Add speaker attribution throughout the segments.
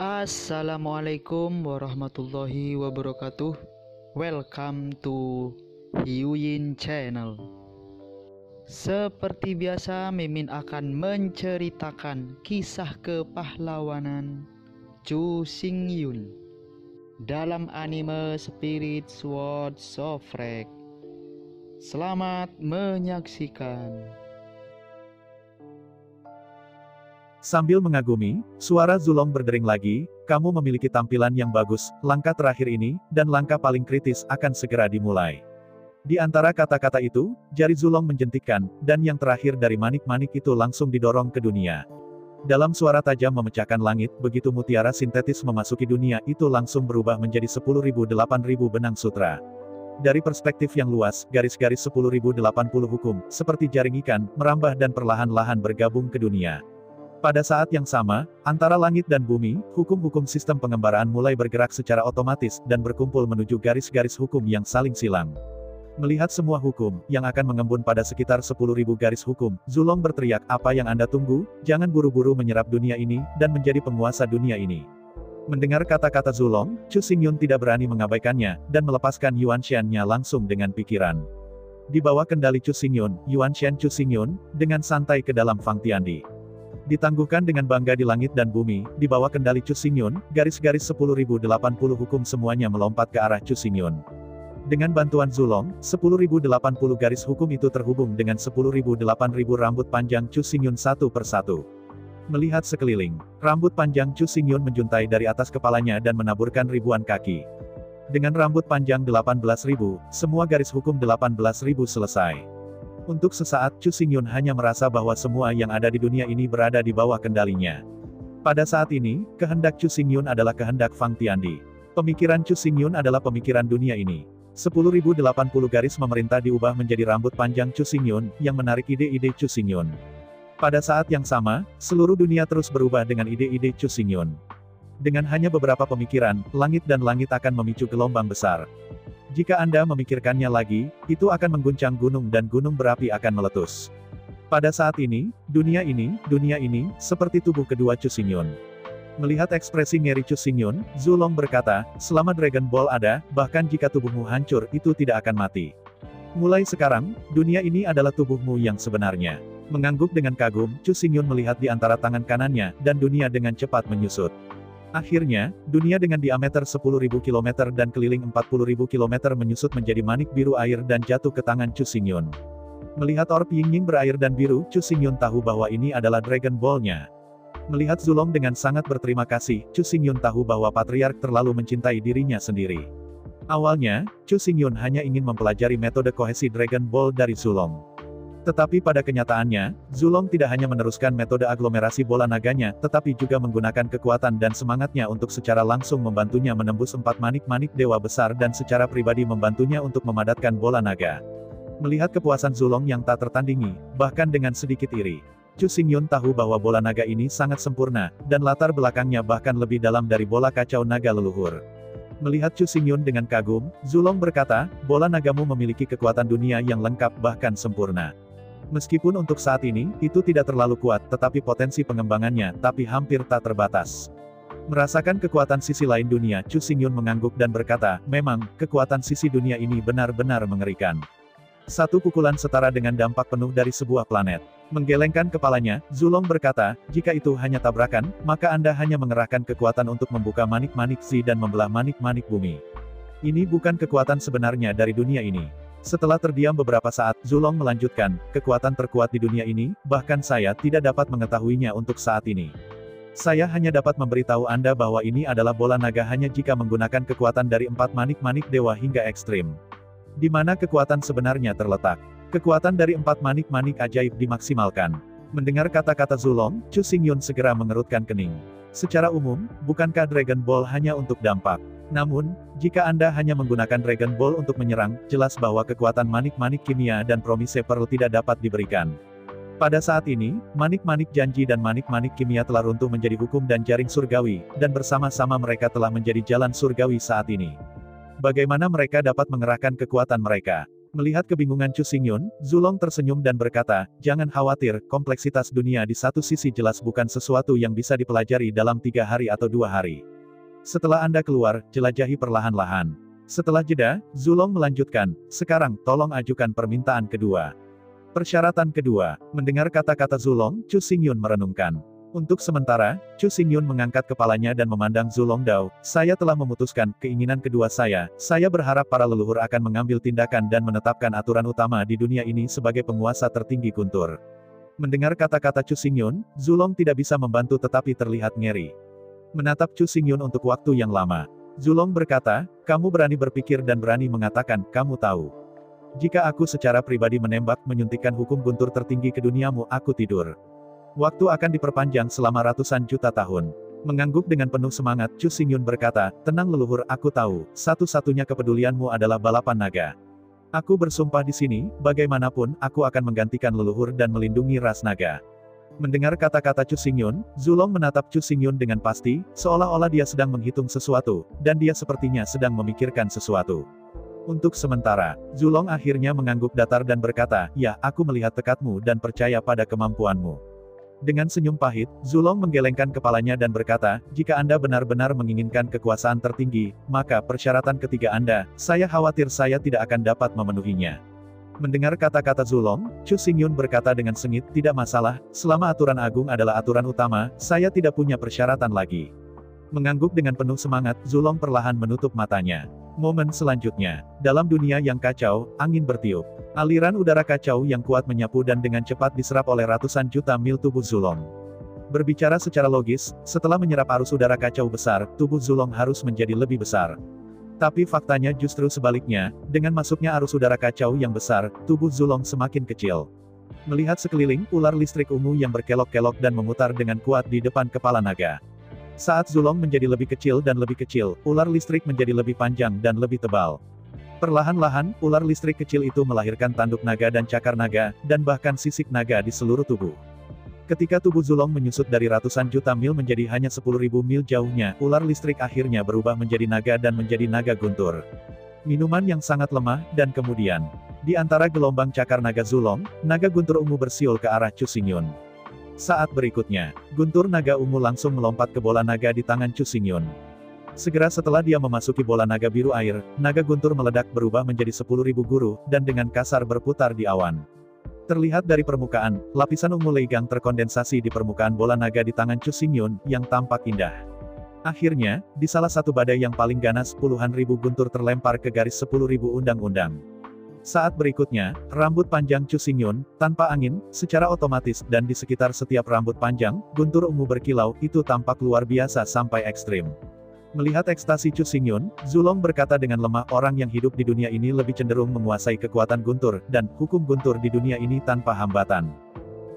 Speaker 1: Assalamualaikum warahmatullahi wabarakatuh. Welcome to Hyuyin Channel. Seperti biasa, Mimin akan menceritakan kisah kepahlawanan Chu Xingyun dalam anime Spirit Sword Sofrek. Selamat menyaksikan.
Speaker 2: Sambil mengagumi, suara Zulong berdering lagi, kamu memiliki tampilan yang bagus, langkah terakhir ini, dan langkah paling kritis akan segera dimulai. Di antara kata-kata itu, jari Zulong menjentikkan, dan yang terakhir dari manik-manik itu langsung didorong ke dunia. Dalam suara tajam memecahkan langit, begitu mutiara sintetis memasuki dunia itu langsung berubah menjadi 10.000-8.000 benang sutra. Dari perspektif yang luas, garis-garis 10.080 hukum, seperti jaring ikan, merambah dan perlahan-lahan bergabung ke dunia. Pada saat yang sama, antara langit dan bumi, hukum-hukum sistem pengembaraan mulai bergerak secara otomatis, dan berkumpul menuju garis-garis hukum yang saling silang. Melihat semua hukum, yang akan mengembun pada sekitar 10.000 garis hukum, Zulong berteriak, apa yang Anda tunggu? Jangan buru-buru menyerap dunia ini, dan menjadi penguasa dunia ini. Mendengar kata-kata Zulong, Chu Xingyun tidak berani mengabaikannya, dan melepaskan Yuan Shan-nya langsung dengan pikiran. Di bawah kendali Chu Xingyun, Yuan Shan Chu Xingyun, dengan santai ke dalam Fang Tiandi. Ditangguhkan dengan bangga di langit dan bumi, di bawah kendali Chu Xingyun, garis-garis 10.080 hukum semuanya melompat ke arah Chu Xingyun. Dengan bantuan Zulong, 10.080 garis hukum itu terhubung dengan 10.008.000 rambut panjang Chu Xingyun satu persatu. Melihat sekeliling, rambut panjang Chu Xingyun menjuntai dari atas kepalanya dan menaburkan ribuan kaki. Dengan rambut panjang 18.000, semua garis hukum 18.000 selesai. Untuk sesaat, Chu Xingyun hanya merasa bahwa semua yang ada di dunia ini berada di bawah kendalinya. Pada saat ini, kehendak Chu Xingyun adalah kehendak Fang Tiandi. Pemikiran Chu Xingyun adalah pemikiran dunia ini. 10.080 garis memerintah diubah menjadi rambut panjang Chu Xingyun, yang menarik ide-ide Chu Xingyun. Pada saat yang sama, seluruh dunia terus berubah dengan ide-ide Chu Xingyun. Dengan hanya beberapa pemikiran, langit dan langit akan memicu gelombang besar. Jika Anda memikirkannya lagi, itu akan mengguncang gunung dan gunung berapi akan meletus. Pada saat ini, dunia ini, seperti tubuh kedua Chu Xingyun. Melihat ekspresi ngeri Chu Xingyun, Zulong berkata, selama Dragon Ball ada, bahkan jika tubuhmu hancur, itu tidak akan mati. Mulai sekarang, dunia ini adalah tubuhmu yang sebenarnya. Mengangguk dengan kagum, Chu Xingyun melihat di antara tangan kanannya, dan dunia dengan cepat menyusut. Akhirnya, dunia dengan diameter 10.000 km dan keliling 40.000 km menyusut menjadi manik biru air dan jatuh ke tangan Chu Xingyun. Melihat orb yin-yang berair dan biru, Chu Xingyun tahu bahwa ini adalah Dragon Ball-nya. Melihat Zulong dengan sangat berterima kasih, Chu Xingyun tahu bahwa Patriark terlalu mencintai dirinya sendiri. Awalnya, Chu Xingyun hanya ingin mempelajari metode kohesi Dragon Ball dari Zulong. Tetapi pada kenyataannya, Zulong tidak hanya meneruskan metode aglomerasi bola naganya, tetapi juga menggunakan kekuatan dan semangatnya untuk secara langsung membantunya menembus 4 manik-manik dewa besar dan secara pribadi membantunya untuk memadatkan bola naga. Melihat kepuasan Zulong yang tak tertandingi, bahkan dengan sedikit iri, Chu Xingyun tahu bahwa bola naga ini sangat sempurna, dan latar belakangnya bahkan lebih dalam dari bola kacau naga leluhur. Melihat Chu Xingyun dengan kagum, Zulong berkata, bola nagamu memiliki kekuatan dunia yang lengkap bahkan sempurna. Meskipun untuk saat ini, itu tidak terlalu kuat, tetapi potensi pengembangannya, tapi hampir tak terbatas. Merasakan kekuatan sisi lain dunia, Chu Xingyun mengangguk dan berkata, memang, kekuatan sisi dunia ini benar-benar mengerikan. Satu pukulan setara dengan dampak penuh dari sebuah planet. Menggelengkan kepalanya, Zulong berkata, jika itu hanya tabrakan, maka Anda hanya mengerahkan kekuatan untuk membuka manik-manik Zi dan membelah manik-manik bumi. Ini bukan kekuatan sebenarnya dari dunia ini. Setelah terdiam beberapa saat, Zulong melanjutkan, kekuatan terkuat di dunia ini, bahkan saya tidak dapat mengetahuinya untuk saat ini. Saya hanya dapat memberitahu Anda bahwa ini adalah bola naga hanya jika menggunakan kekuatan dari 4 manik-manik dewa hingga ekstrim. Di mana kekuatan sebenarnya terletak? Kekuatan dari 4 manik-manik ajaib dimaksimalkan. Mendengar kata-kata Zulong, Chu Xingyun segera mengerutkan kening. Secara umum, bukankah Dragon Ball hanya untuk dampak? Namun, jika Anda hanya menggunakan Dragon Ball untuk menyerang, jelas bahwa kekuatan manik-manik kimia dan Promise Pearl tidak dapat diberikan. Pada saat ini, manik-manik janji dan manik-manik kimia telah runtuh menjadi hukum dan jaring surgawi, dan bersama-sama mereka telah menjadi jalan surgawi saat ini. Bagaimana mereka dapat mengerahkan kekuatan mereka? Melihat kebingungan Chu Xingyun, Zulong tersenyum dan berkata, jangan khawatir, kompleksitas dunia di satu sisi jelas bukan sesuatu yang bisa dipelajari dalam 3 hari atau 2 hari. Setelah Anda keluar, jelajahi perlahan-lahan. Setelah jeda, Zulong melanjutkan, sekarang, tolong ajukan permintaan kedua. Persyaratan kedua, mendengar kata-kata Zulong, Chu Xingyun merenungkan. Untuk sementara, Chu Xingyun mengangkat kepalanya dan memandang Zulong Dao, saya telah memutuskan, keinginan kedua saya berharap para leluhur akan mengambil tindakan dan menetapkan aturan utama di dunia ini sebagai penguasa tertinggi Guntur. Mendengar kata-kata Chu Xingyun, Zulong tidak bisa membantu tetapi terlihat ngeri. Menatap Chu Xingyun untuk waktu yang lama. Zulong berkata, kamu berani berpikir dan berani mengatakan, kamu tahu. Jika aku secara pribadi menembak menyuntikkan hukum Guntur tertinggi ke duniamu, aku tidur. Waktu akan diperpanjang selama ratusan juta tahun. Mengangguk dengan penuh semangat, Chu Xingyun berkata, tenang leluhur, aku tahu, satu-satunya kepedulianmu adalah balapan naga. Aku bersumpah di sini, bagaimanapun, aku akan menggantikan leluhur dan melindungi ras naga. Mendengar kata-kata Chu Xingyun, Zulong menatap Chu Xingyun dengan pasti, seolah-olah dia sedang menghitung sesuatu, dan dia sepertinya sedang memikirkan sesuatu. Untuk sementara, Zulong akhirnya mengangguk datar dan berkata, ya, aku melihat tekadmu dan percaya pada kemampuanmu. Dengan senyum pahit, Zulong menggelengkan kepalanya dan berkata, jika Anda benar-benar menginginkan kekuasaan tertinggi, maka persyaratan ketiga Anda, saya khawatir saya tidak akan dapat memenuhinya. Mendengar kata-kata Zulong, Chu Xingyun berkata dengan sengit, tidak masalah, selama aturan agung adalah aturan utama, saya tidak punya persyaratan lagi. Mengangguk dengan penuh semangat, Zulong perlahan menutup matanya. Momen selanjutnya, dalam dunia yang kacau, angin bertiup. Aliran udara kacau yang kuat menyapu dan dengan cepat diserap oleh ratusan juta mil tubuh Zulong. Berbicara secara logis, setelah menyerap arus udara kacau besar, tubuh Zulong harus menjadi lebih besar. Tapi faktanya justru sebaliknya, dengan masuknya arus udara kacau yang besar, tubuh Zulong semakin kecil. Melihat sekeliling, ular listrik ungu yang berkelok-kelok dan memutar dengan kuat di depan kepala naga. Saat Zulong menjadi lebih kecil dan lebih kecil, ular listrik menjadi lebih panjang dan lebih tebal. Perlahan-lahan, ular listrik kecil itu melahirkan tanduk naga dan cakar naga, dan bahkan sisik naga di seluruh tubuh. Ketika tubuh Zulong menyusut dari ratusan juta mil menjadi hanya 10.000 mil jauhnya, ular listrik akhirnya berubah menjadi naga dan menjadi naga guntur. Minuman yang sangat lemah, dan kemudian, di antara gelombang cakar naga Zulong, naga guntur ungu bersiul ke arah Chu Xingyun. Saat berikutnya, guntur naga ungu langsung melompat ke bola naga di tangan Chu Xingyun. Segera setelah dia memasuki bola naga biru air, naga guntur meledak berubah menjadi 10.000 guru, dan dengan kasar berputar di awan. Terlihat dari permukaan, lapisan ungu leigang terkondensasi di permukaan bola naga di tangan Chu Xingyun, yang tampak indah. Akhirnya, di salah satu badai yang paling ganas puluhan ribu guntur terlempar ke garis 10.000 undang-undang. Saat berikutnya, rambut panjang Chu Xingyun, tanpa angin, secara otomatis, dan di sekitar setiap rambut panjang, guntur ungu berkilau, itu tampak luar biasa sampai ekstrim. Melihat ekstasi Chu Xingyun, Zulong berkata dengan lemah, orang yang hidup di dunia ini lebih cenderung menguasai kekuatan guntur, dan hukum guntur di dunia ini tanpa hambatan.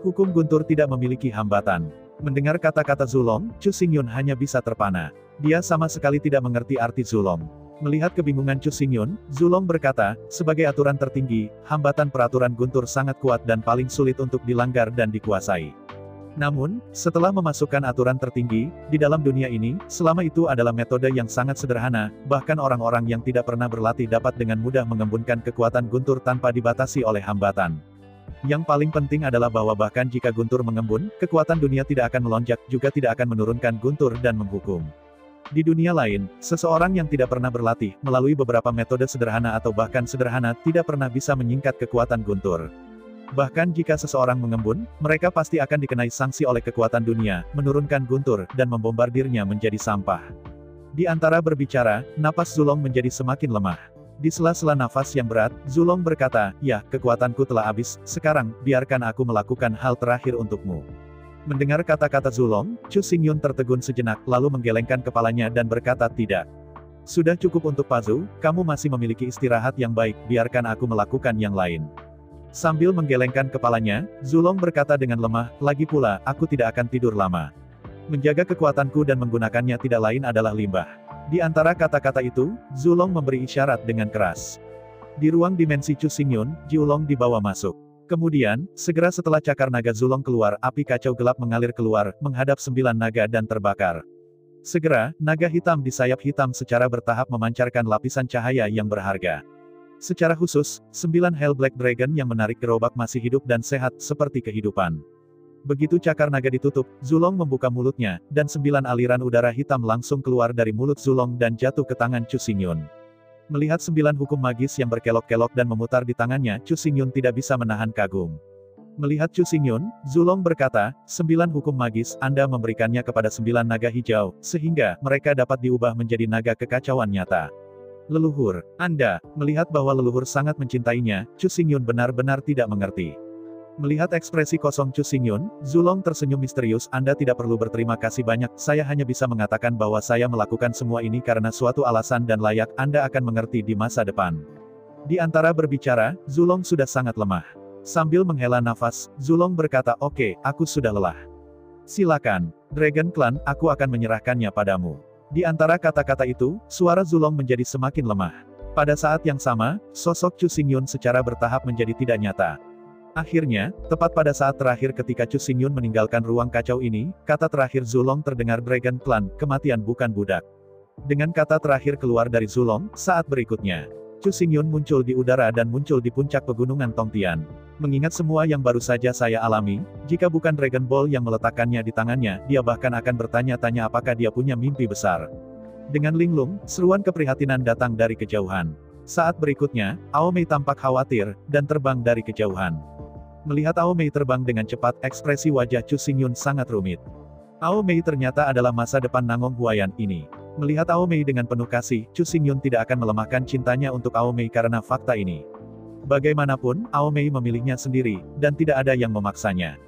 Speaker 2: Hukum guntur tidak memiliki hambatan. Mendengar kata-kata Zulong, Chu Xingyun hanya bisa terpana. Dia sama sekali tidak mengerti arti Zulong. Melihat kebingungan Chu Xingyun, Zulong berkata, sebagai aturan tertinggi, hambatan peraturan guntur sangat kuat dan paling sulit untuk dilanggar dan dikuasai. Namun, setelah memasukkan aturan tertinggi, di dalam dunia ini, selama itu adalah metode yang sangat sederhana, bahkan orang-orang yang tidak pernah berlatih dapat dengan mudah mengembunkan kekuatan guntur tanpa dibatasi oleh hambatan. Yang paling penting adalah bahwa bahkan jika guntur mengembun, kekuatan dunia tidak akan melonjak, juga tidak akan menurunkan guntur dan menghukum. Di dunia lain, seseorang yang tidak pernah berlatih, melalui beberapa metode sederhana atau bahkan sederhana, tidak pernah bisa menyingkat kekuatan guntur. Bahkan jika seseorang mengembun, mereka pasti akan dikenai sanksi oleh kekuatan dunia, menurunkan guntur, dan membombardirnya menjadi sampah. Di antara berbicara, napas Zulong menjadi semakin lemah. Di sela-sela nafas yang berat, Zulong berkata, ya, kekuatanku telah habis, sekarang, biarkan aku melakukan hal terakhir untukmu. Mendengar kata-kata Zulong, Chu Xingyun tertegun sejenak, lalu menggelengkan kepalanya dan berkata tidak. Sudah cukup untuk Pazu, kamu masih memiliki istirahat yang baik, biarkan aku melakukan yang lain. Sambil menggelengkan kepalanya, Zulong berkata dengan lemah, lagi pula, aku tidak akan tidur lama. Menjaga kekuatanku dan menggunakannya tidak lain adalah limbah. Di antara kata-kata itu, Zulong memberi isyarat dengan keras. Di ruang dimensi Chu Xingyun, Jiulong dibawa masuk. Kemudian, segera setelah cakar naga Zulong keluar, api kacau gelap mengalir keluar, menghadap 9 naga dan terbakar. Segera, naga hitam di sayap hitam secara bertahap memancarkan lapisan cahaya yang berharga. Secara khusus, 9 Hell Black Dragon yang menarik gerobak masih hidup dan sehat seperti kehidupan. Begitu cakar naga ditutup, Zulong membuka mulutnya, dan 9 aliran udara hitam langsung keluar dari mulut Zulong dan jatuh ke tangan Chu Xingyun. Melihat 9 hukum magis yang berkelok-kelok dan memutar di tangannya, Chu Xingyun tidak bisa menahan kagum. Melihat Chu Xingyun, Zulong berkata, 9 hukum magis, Anda memberikannya kepada 9 naga hijau, sehingga mereka dapat diubah menjadi naga kekacauan nyata. Leluhur, Anda, melihat bahwa leluhur sangat mencintainya, Chu Xingyun benar-benar tidak mengerti. Melihat ekspresi kosong Chu Xingyun, Zulong tersenyum misterius, Anda tidak perlu berterima kasih banyak, saya hanya bisa mengatakan bahwa saya melakukan semua ini karena suatu alasan dan layak, Anda akan mengerti di masa depan. Di antara berbicara, Zulong sudah sangat lemah. Sambil menghela nafas, Zulong berkata, oke, aku sudah lelah. Silakan, Dragon Clan, aku akan menyerahkannya padamu. Di antara kata-kata itu, suara Zulong menjadi semakin lemah. Pada saat yang sama, sosok Chu Xingyun secara bertahap menjadi tidak nyata. Akhirnya, tepat pada saat terakhir ketika Chu Xingyun meninggalkan ruang kacau ini, kata terakhir Zulong terdengar Dragon Clan, kematian bukan budak. Dengan kata terakhir keluar dari Zulong, saat berikutnya, Chu Xingyun muncul di udara dan muncul di puncak pegunungan Tongtian. Mengingat semua yang baru saja saya alami, jika bukan Dragon Ball yang meletakkannya di tangannya, dia bahkan akan bertanya-tanya apakah dia punya mimpi besar. Dengan linglung, seruan keprihatinan datang dari kejauhan. Saat berikutnya, Aomei tampak khawatir, dan terbang dari kejauhan. Melihat Aomei terbang dengan cepat, ekspresi wajah Chu Xingyun sangat rumit. Aomei ternyata adalah masa depan Nangong Huayan ini. Melihat Aomei dengan penuh kasih, Chu Xingyun tidak akan melemahkan cintanya untuk Aomei karena fakta ini. Bagaimanapun, Aomei memilihnya sendiri, dan tidak ada yang memaksanya.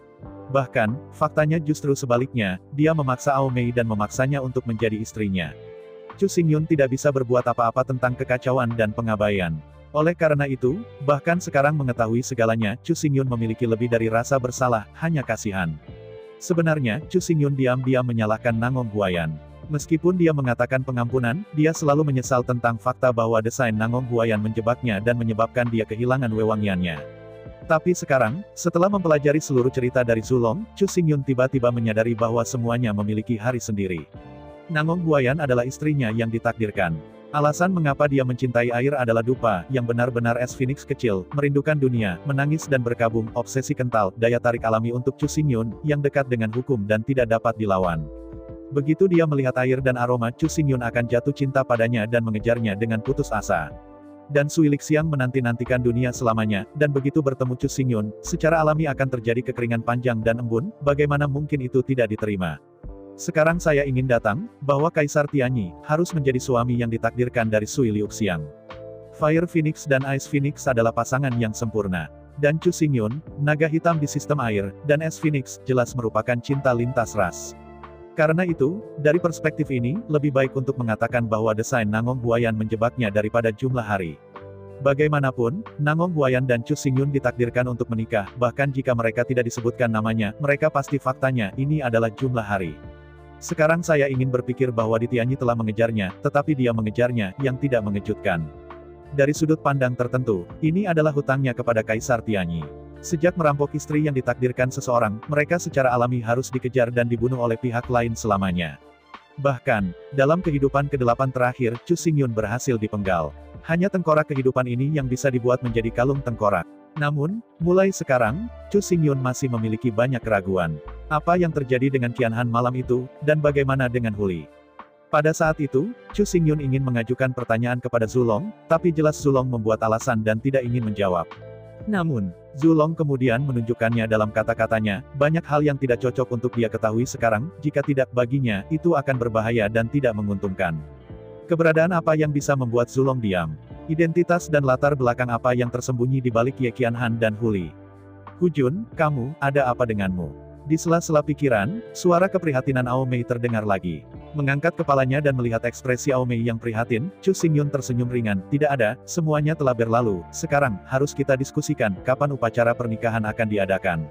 Speaker 2: Bahkan, faktanya justru sebaliknya, dia memaksa Aomei dan memaksanya untuk menjadi istrinya. Chu Xingyun tidak bisa berbuat apa-apa tentang kekacauan dan pengabaian. Oleh karena itu, bahkan sekarang mengetahui segalanya, Chu Xingyun memiliki lebih dari rasa bersalah, hanya kasihan. Sebenarnya, Chu Xingyun diam-diam menyalahkan Nangong Huayan. Meskipun dia mengatakan pengampunan, dia selalu menyesal tentang fakta bahwa desain Nangong Huayan menjebaknya dan menyebabkan dia kehilangan wewangiannya. Tapi sekarang, setelah mempelajari seluruh cerita dari Zulong, Chu Xingyun tiba-tiba menyadari bahwa semuanya memiliki hari sendiri. Nangong Huayan adalah istrinya yang ditakdirkan. Alasan mengapa dia mencintai air adalah dupa, yang benar-benar es phoenix kecil, merindukan dunia, menangis dan berkabung, obsesi kental, daya tarik alami untuk Chu Xingyun, yang dekat dengan hukum dan tidak dapat dilawan. Begitu dia melihat air dan aroma, Chu Xingyun akan jatuh cinta padanya dan mengejarnya dengan putus asa. Dan Sui Lixiang menanti-nantikan dunia selamanya, dan begitu bertemu Chu Xingyun, secara alami akan terjadi kekeringan panjang dan embun, bagaimana mungkin itu tidak diterima. Sekarang saya ingin datang, bahwa Kaisar Tianyi, harus menjadi suami yang ditakdirkan dari Sui Lixiang. Fire Phoenix dan Ice Phoenix adalah pasangan yang sempurna. Dan Chu Xingyun, naga hitam di sistem air, dan Es Phoenix, jelas merupakan cinta lintas ras. Karena itu, dari perspektif ini, lebih baik untuk mengatakan bahwa desain Nangong Huayan menjebaknya daripada jumlah hari. Bagaimanapun, Nangong Huayan dan Chu Xingyun ditakdirkan untuk menikah, bahkan jika mereka tidak disebutkan namanya, mereka pasti faktanya, ini adalah jumlah hari. Sekarang saya ingin berpikir bahwa Tianyi telah mengejarnya, tetapi dia mengejarnya, yang tidak mengejutkan. Dari sudut pandang tertentu, ini adalah hutangnya kepada Kaisar Tianyi. Sejak merampok istri yang ditakdirkan seseorang, mereka secara alami harus dikejar dan dibunuh oleh pihak lain selamanya. Bahkan, dalam kehidupan ke-8 terakhir, Chu Xingyun berhasil dipenggal. Hanya tengkorak kehidupan ini yang bisa dibuat menjadi kalung tengkorak. Namun, mulai sekarang, Chu Xingyun masih memiliki banyak keraguan. Apa yang terjadi dengan Qianhan malam itu, dan bagaimana dengan Huli? Pada saat itu, Chu Xingyun ingin mengajukan pertanyaan kepada Zulong, tapi jelas Zulong membuat alasan dan tidak ingin menjawab. Namun, Zulong kemudian menunjukkannya dalam kata-katanya, banyak hal yang tidak cocok untuk dia ketahui sekarang, jika tidak baginya, itu akan berbahaya dan tidak menguntungkan. Keberadaan apa yang bisa membuat Zulong diam? Identitas dan latar belakang apa yang tersembunyi di balik Ye Qianhan dan Huli? Hujun, kamu, ada apa denganmu? Di sela-sela pikiran, suara keprihatinan Aomei terdengar lagi. Mengangkat kepalanya dan melihat ekspresi Aomei yang prihatin, Chu Xingyun tersenyum ringan, tidak ada, semuanya telah berlalu, sekarang, harus kita diskusikan, kapan upacara pernikahan akan diadakan.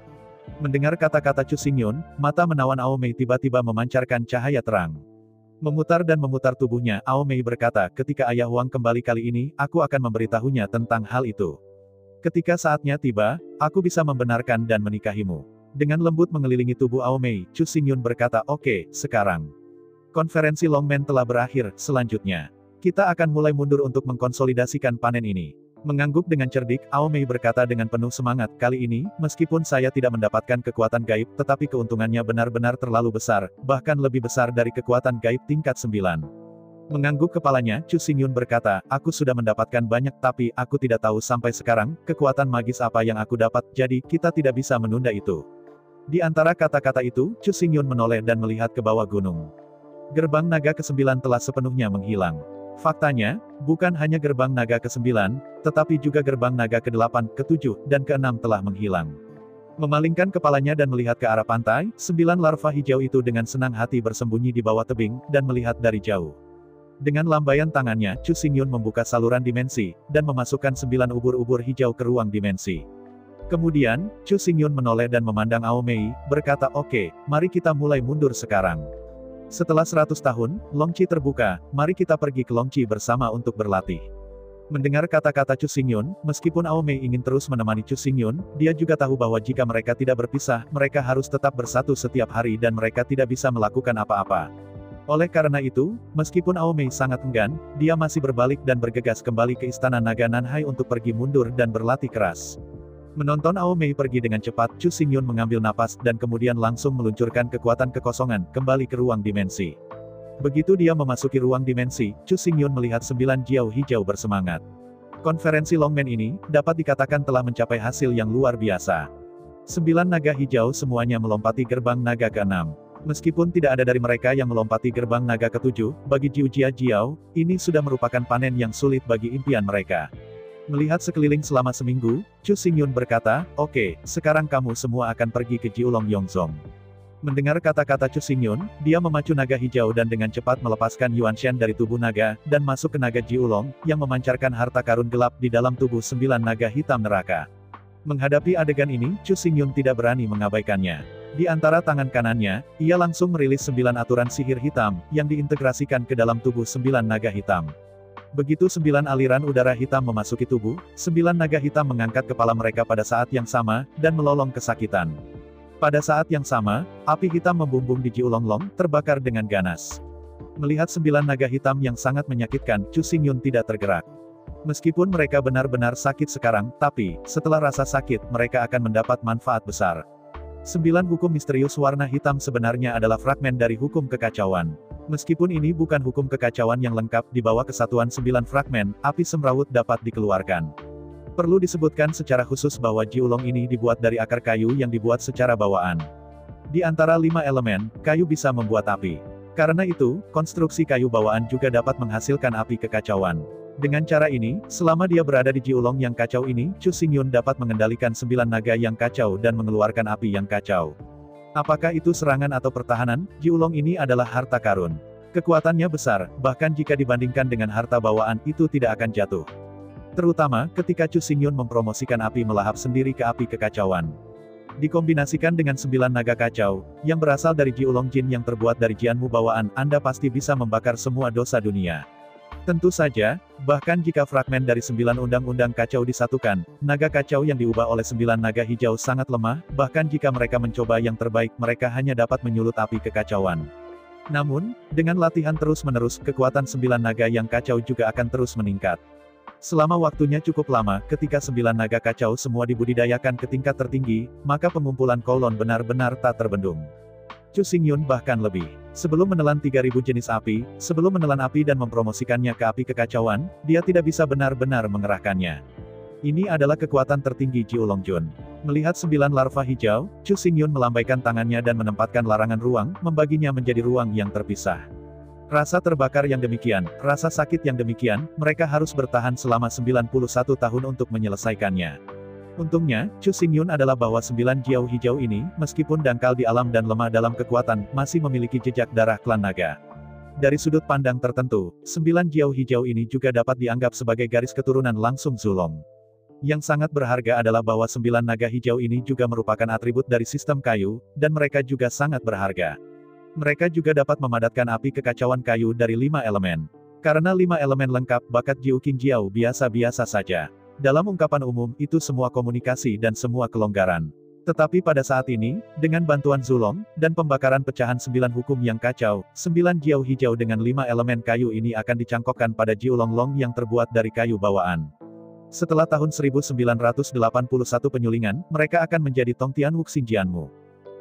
Speaker 2: Mendengar kata-kata Chu Xingyun, mata menawan Aomei tiba-tiba memancarkan cahaya terang. Memutar dan memutar tubuhnya, Aomei berkata, ketika Ayah Huang kembali kali ini, aku akan memberitahunya tentang hal itu. Ketika saatnya tiba, aku bisa membenarkan dan menikahimu. Dengan lembut mengelilingi tubuh Aomei, Chu Xingyun berkata, oke, sekarang. Konferensi Longmen telah berakhir, selanjutnya. Kita akan mulai mundur untuk mengkonsolidasikan panen ini. Mengangguk dengan cerdik, Aomei berkata dengan penuh semangat, kali ini, meskipun saya tidak mendapatkan kekuatan gaib, tetapi keuntungannya benar-benar terlalu besar, bahkan lebih besar dari kekuatan gaib tingkat 9. Mengangguk kepalanya, Chu Xingyun berkata, aku sudah mendapatkan banyak tapi, aku tidak tahu sampai sekarang, kekuatan magis apa yang aku dapat, jadi, kita tidak bisa menunda itu. Di antara kata-kata itu, Chu Xingyun menoleh dan melihat ke bawah gunung. Gerbang naga ke-9 telah sepenuhnya menghilang. Faktanya, bukan hanya gerbang naga ke-9, tetapi juga gerbang naga ke-8, ke-7, dan ke-6 telah menghilang. Memalingkan kepalanya dan melihat ke arah pantai, 9 larva hijau itu dengan senang hati bersembunyi di bawah tebing, dan melihat dari jauh. Dengan lambaian tangannya, Chu Xingyun membuka saluran dimensi, dan memasukkan 9 ubur-ubur hijau ke ruang dimensi. Kemudian, Chu Xingyun menoleh dan memandang Aomei, berkata oke, mari kita mulai mundur sekarang. Setelah 100 tahun, Longqi terbuka, mari kita pergi ke Longqi bersama untuk berlatih. Mendengar kata-kata Chu Xingyun, meskipun Aomei ingin terus menemani Chu Xingyun, dia juga tahu bahwa jika mereka tidak berpisah, mereka harus tetap bersatu setiap hari dan mereka tidak bisa melakukan apa-apa. Oleh karena itu, meskipun Aomei sangat enggan, dia masih berbalik dan bergegas kembali ke istana naga Nanhai untuk pergi mundur dan berlatih keras. Menonton Aomei pergi dengan cepat, Chu Xingyun mengambil napas dan kemudian langsung meluncurkan kekuatan kekosongan, kembali ke ruang dimensi. Begitu dia memasuki ruang dimensi, Chu Xingyun melihat 9 jiao hijau bersemangat. Konferensi Longmen ini, dapat dikatakan telah mencapai hasil yang luar biasa. 9 naga hijau semuanya melompati gerbang naga ke-6. Meskipun tidak ada dari mereka yang melompati gerbang naga ke-7, bagi Jiu Jia Jiao, ini sudah merupakan panen yang sulit bagi impian mereka. Melihat sekeliling selama seminggu, Chu Xingyun berkata, oke, sekarang kamu semua akan pergi ke Jiulong Yongzong. Mendengar kata-kata Chu Xingyun, dia memacu naga hijau dan dengan cepat melepaskan Yuan Shen dari tubuh naga, dan masuk ke naga Jiulong, yang memancarkan harta karun gelap di dalam tubuh 9 naga hitam neraka. Menghadapi adegan ini, Chu Xingyun tidak berani mengabaikannya. Di antara tangan kanannya, ia langsung merilis 9 aturan sihir hitam, yang diintegrasikan ke dalam tubuh 9 naga hitam. Begitu 9 aliran udara hitam memasuki tubuh, 9 naga hitam mengangkat kepala mereka pada saat yang sama, dan melolong kesakitan. Pada saat yang sama, api hitam membumbung di Jiulonglong, terbakar dengan ganas. Melihat 9 naga hitam yang sangat menyakitkan, Chu Xingyun tidak tergerak. Meskipun mereka benar-benar sakit sekarang, tapi, setelah rasa sakit, mereka akan mendapat manfaat besar. 9 hukum misterius warna hitam sebenarnya adalah fragmen dari hukum kekacauan. Meskipun ini bukan hukum kekacauan yang lengkap, di bawah kesatuan 9 fragmen, api semrawut dapat dikeluarkan. Perlu disebutkan secara khusus bahwa Jiulong ini dibuat dari akar kayu yang dibuat secara bawaan. Di antara 5 elemen, kayu bisa membuat api. Karena itu, konstruksi kayu bawaan juga dapat menghasilkan api kekacauan. Dengan cara ini, selama dia berada di Jiulong yang kacau ini, Chu Xingyun dapat mengendalikan 9 naga yang kacau dan mengeluarkan api yang kacau. Apakah itu serangan atau pertahanan, Jiulong ini adalah harta karun. Kekuatannya besar, bahkan jika dibandingkan dengan harta bawaan, itu tidak akan jatuh. Terutama, ketika Chu Xingyun mempromosikan api melahap sendiri ke api kekacauan. Dikombinasikan dengan 9 naga kacau, yang berasal dari Jiulong Jin yang terbuat dari jianmu bawaan, Anda pasti bisa membakar semua dosa dunia. Tentu saja, bahkan jika fragmen dari 9 undang-undang kacau disatukan, naga kacau yang diubah oleh 9 naga hijau sangat lemah, bahkan jika mereka mencoba yang terbaik, mereka hanya dapat menyulut api kekacauan. Namun, dengan latihan terus-menerus, kekuatan 9 naga yang kacau juga akan terus meningkat. Selama waktunya cukup lama, ketika 9 naga kacau semua dibudidayakan ke tingkat tertinggi, maka pengumpulan Kowloon benar-benar tak terbendung. Chu Xingyun bahkan lebih. Sebelum menelan 3000 jenis api, sebelum menelan api dan mempromosikannya ke api kekacauan, dia tidak bisa benar-benar mengerahkannya. Ini adalah kekuatan tertinggi Jiulongjun. Melihat 9 larva hijau, Chu Xingyun melambaikan tangannya dan menempatkan larangan ruang, membaginya menjadi ruang yang terpisah. Rasa terbakar yang demikian, rasa sakit yang demikian, mereka harus bertahan selama 91 tahun untuk menyelesaikannya. Untungnya, Chu Xingyun adalah bahwa 9 jiao hijau ini, meskipun dangkal di alam dan lemah dalam kekuatan, masih memiliki jejak darah klan naga. Dari sudut pandang tertentu, 9 jiao hijau ini juga dapat dianggap sebagai garis keturunan langsung Zulong. Yang sangat berharga adalah bahwa 9 naga hijau ini juga merupakan atribut dari sistem kayu, dan mereka juga sangat berharga. Mereka juga dapat memadatkan api kekacauan kayu dari 5 elemen. Karena 5 elemen lengkap, bakat Jiu King Jiao biasa-biasa saja. Dalam ungkapan umum, itu semua komunikasi dan semua kelonggaran. Tetapi pada saat ini, dengan bantuan Zulong, dan pembakaran pecahan 9 hukum yang kacau, 9 jiao hijau dengan 5 elemen kayu ini akan dicangkokkan pada Jiulonglong yang terbuat dari kayu bawaan. Setelah tahun 1981 penyulingan, mereka akan menjadi Tongtianwu Xinjianmu.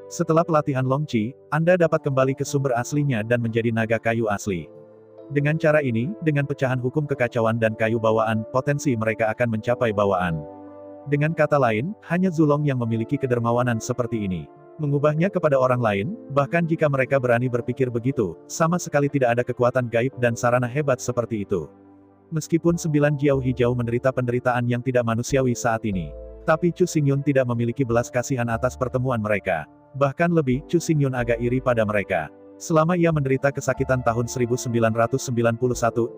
Speaker 2: Setelah pelatihan Longqi, Anda dapat kembali ke sumber aslinya dan menjadi naga kayu asli. Dengan cara ini, dengan pecahan hukum kekacauan dan kayu bawaan, potensi mereka akan mencapai bawaan. Dengan kata lain, hanya Zulong yang memiliki kedermawanan seperti ini. Mengubahnya kepada orang lain, bahkan jika mereka berani berpikir begitu, sama sekali tidak ada kekuatan gaib dan sarana hebat seperti itu. Meskipun 9 Jiao Hijau menderita penderitaan yang tidak manusiawi saat ini, tapi Chu Xingyun tidak memiliki belas kasihan atas pertemuan mereka. Bahkan lebih, Chu Xingyun agak iri pada mereka. Selama ia menderita kesakitan tahun 1991,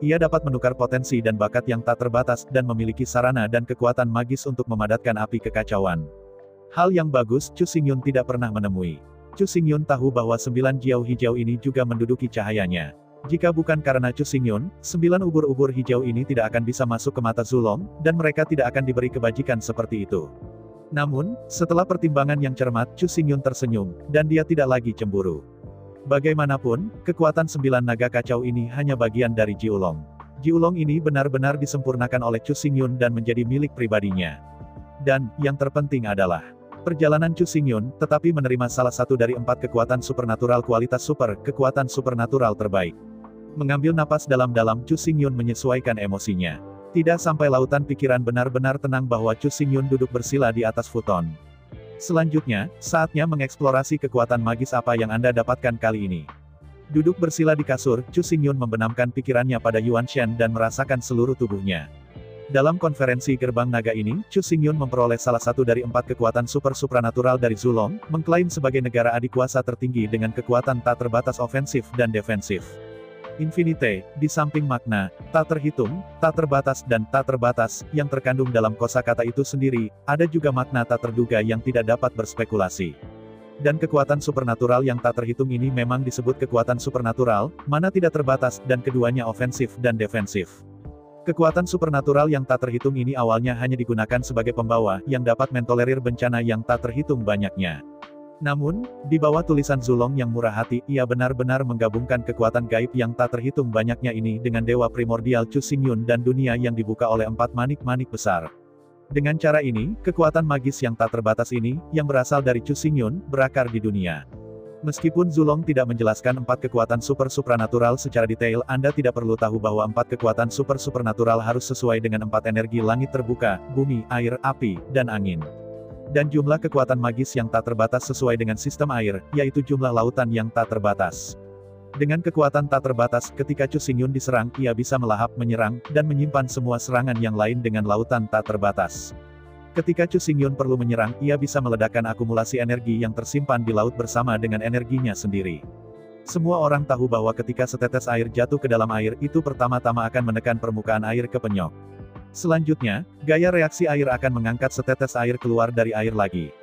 Speaker 2: ia dapat menukar potensi dan bakat yang tak terbatas dan memiliki sarana dan kekuatan magis untuk memadatkan api kekacauan. Hal yang bagus, Chu Xingyun tidak pernah menemui. Chu Xingyun tahu bahwa 9 Jiao Hijau ini juga menduduki cahayanya. Jika bukan karena Chu Xingyun, 9 ubur-ubur hijau ini tidak akan bisa masuk ke mata Zulong, dan mereka tidak akan diberi kebajikan seperti itu. Namun, setelah pertimbangan yang cermat, Chu Xingyun tersenyum, dan dia tidak lagi cemburu. Bagaimanapun, kekuatan 9 naga kacau ini hanya bagian dari Jiulong. Jiulong ini benar-benar disempurnakan oleh Chu Xingyun dan menjadi milik pribadinya. Dan, yang terpenting adalah perjalanan Chu Xingyun, tetapi menerima salah satu dari 4 kekuatan supernatural kualitas super, kekuatan supernatural terbaik. Mengambil napas dalam-dalam, Chu Xingyun menyesuaikan emosinya. Tidak sampai lautan pikiran benar-benar tenang bahwa Chu Xingyun duduk bersila di atas futon. Selanjutnya, saatnya mengeksplorasi kekuatan magis apa yang Anda dapatkan kali ini. Duduk bersila di kasur, Chu Xingyun membenamkan pikirannya pada Yuan Shen dan merasakan seluruh tubuhnya. Dalam konferensi gerbang naga ini, Chu Xingyun memperoleh salah satu dari 4 kekuatan supranatural dari Zulong, mengklaim sebagai negara adikuasa tertinggi dengan kekuatan tak terbatas ofensif dan defensif. Infinite, di samping makna, tak terhitung, tak terbatas dan tak terbatas, yang terkandung dalam kosakata itu sendiri, ada juga makna tak terduga yang tidak dapat berspekulasi. Dan kekuatan supernatural yang tak terhitung ini memang disebut kekuatan supernatural, mana tidak terbatas, dan keduanya ofensif dan defensif. Kekuatan supernatural yang tak terhitung ini awalnya hanya digunakan sebagai pembawa, yang dapat mentolerir bencana yang tak terhitung banyaknya. Namun, di bawah tulisan Zulong yang murah hati, ia benar-benar menggabungkan kekuatan gaib yang tak terhitung banyaknya ini dengan dewa primordial Chu Xingyun dan dunia yang dibuka oleh 4 manik-manik besar. Dengan cara ini, kekuatan magis yang tak terbatas ini, yang berasal dari Chu Xingyun, berakar di dunia. Meskipun Zulong tidak menjelaskan 4 kekuatan supernatural secara detail, Anda tidak perlu tahu bahwa 4 kekuatan supernatural harus sesuai dengan 4 energi langit terbuka, bumi, air, api, dan angin. Dan jumlah kekuatan magis yang tak terbatas sesuai dengan sistem air, yaitu jumlah lautan yang tak terbatas. Dengan kekuatan tak terbatas, ketika Chu Xingyun diserang, ia bisa melahap, menyerang, dan menyimpan semua serangan yang lain dengan lautan tak terbatas. Ketika Chu Xingyun perlu menyerang, ia bisa meledakkan akumulasi energi yang tersimpan di laut bersama dengan energinya sendiri. Semua orang tahu bahwa ketika setetes air jatuh ke dalam air, itu pertama-tama akan menekan permukaan air ke penyok. Selanjutnya, gaya reaksi air akan mengangkat setetes air keluar dari air lagi.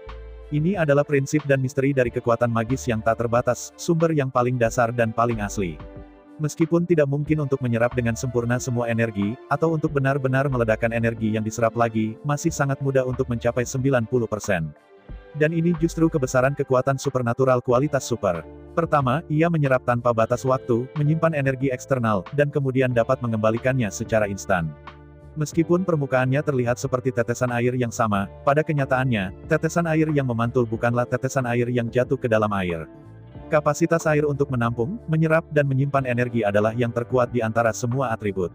Speaker 2: Ini adalah prinsip dan misteri dari kekuatan magis yang tak terbatas, sumber yang paling dasar dan paling asli. Meskipun tidak mungkin untuk menyerap dengan sempurna semua energi, atau untuk benar-benar meledakkan energi yang diserap lagi, masih sangat mudah untuk mencapai 90%. Dan ini justru kebesaran kekuatan supernatural kualitas super. Pertama, ia menyerap tanpa batas waktu, menyimpan energi eksternal, dan kemudian dapat mengembalikannya secara instan. Meskipun permukaannya terlihat seperti tetesan air yang sama, pada kenyataannya, tetesan air yang memantul bukanlah tetesan air yang jatuh ke dalam air. Kapasitas air untuk menampung, menyerap, dan menyimpan energi adalah yang terkuat di antara semua atribut.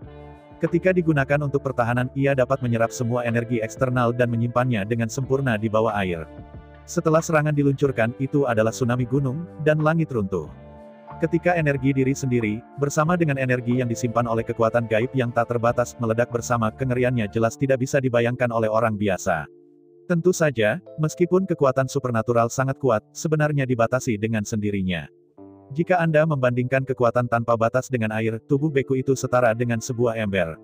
Speaker 2: Ketika digunakan untuk pertahanan, ia dapat menyerap semua energi eksternal dan menyimpannya dengan sempurna di bawah air. Setelah serangan diluncurkan, itu adalah tsunami gunung, dan langit runtuh. Ketika energi diri sendiri, bersama dengan energi yang disimpan oleh kekuatan gaib yang tak terbatas, meledak bersama, kengeriannya jelas tidak bisa dibayangkan oleh orang biasa. Tentu saja, meskipun kekuatan supernatural sangat kuat, sebenarnya dibatasi dengan sendirinya. Jika Anda membandingkan kekuatan tanpa batas dengan air, tubuh beku itu setara dengan sebuah ember.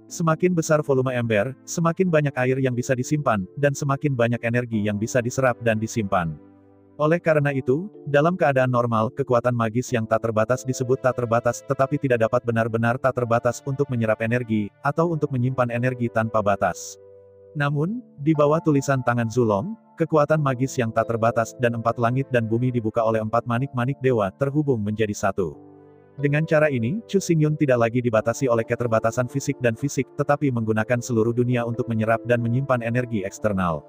Speaker 2: Semakin besar volume ember, semakin banyak air yang bisa disimpan, dan semakin banyak energi yang bisa diserap dan disimpan. Oleh karena itu, dalam keadaan normal, kekuatan magis yang tak terbatas disebut tak terbatas, tetapi tidak dapat benar-benar tak terbatas untuk menyerap energi, atau untuk menyimpan energi tanpa batas. Namun, di bawah tulisan tangan Zulong, kekuatan magis yang tak terbatas dan 4 langit dan bumi dibuka oleh 4 manik-manik dewa, terhubung menjadi satu. Dengan cara ini, Chu Xingyun tidak lagi dibatasi oleh keterbatasan fisik dan fisik, tetapi menggunakan seluruh dunia untuk menyerap dan menyimpan energi eksternal.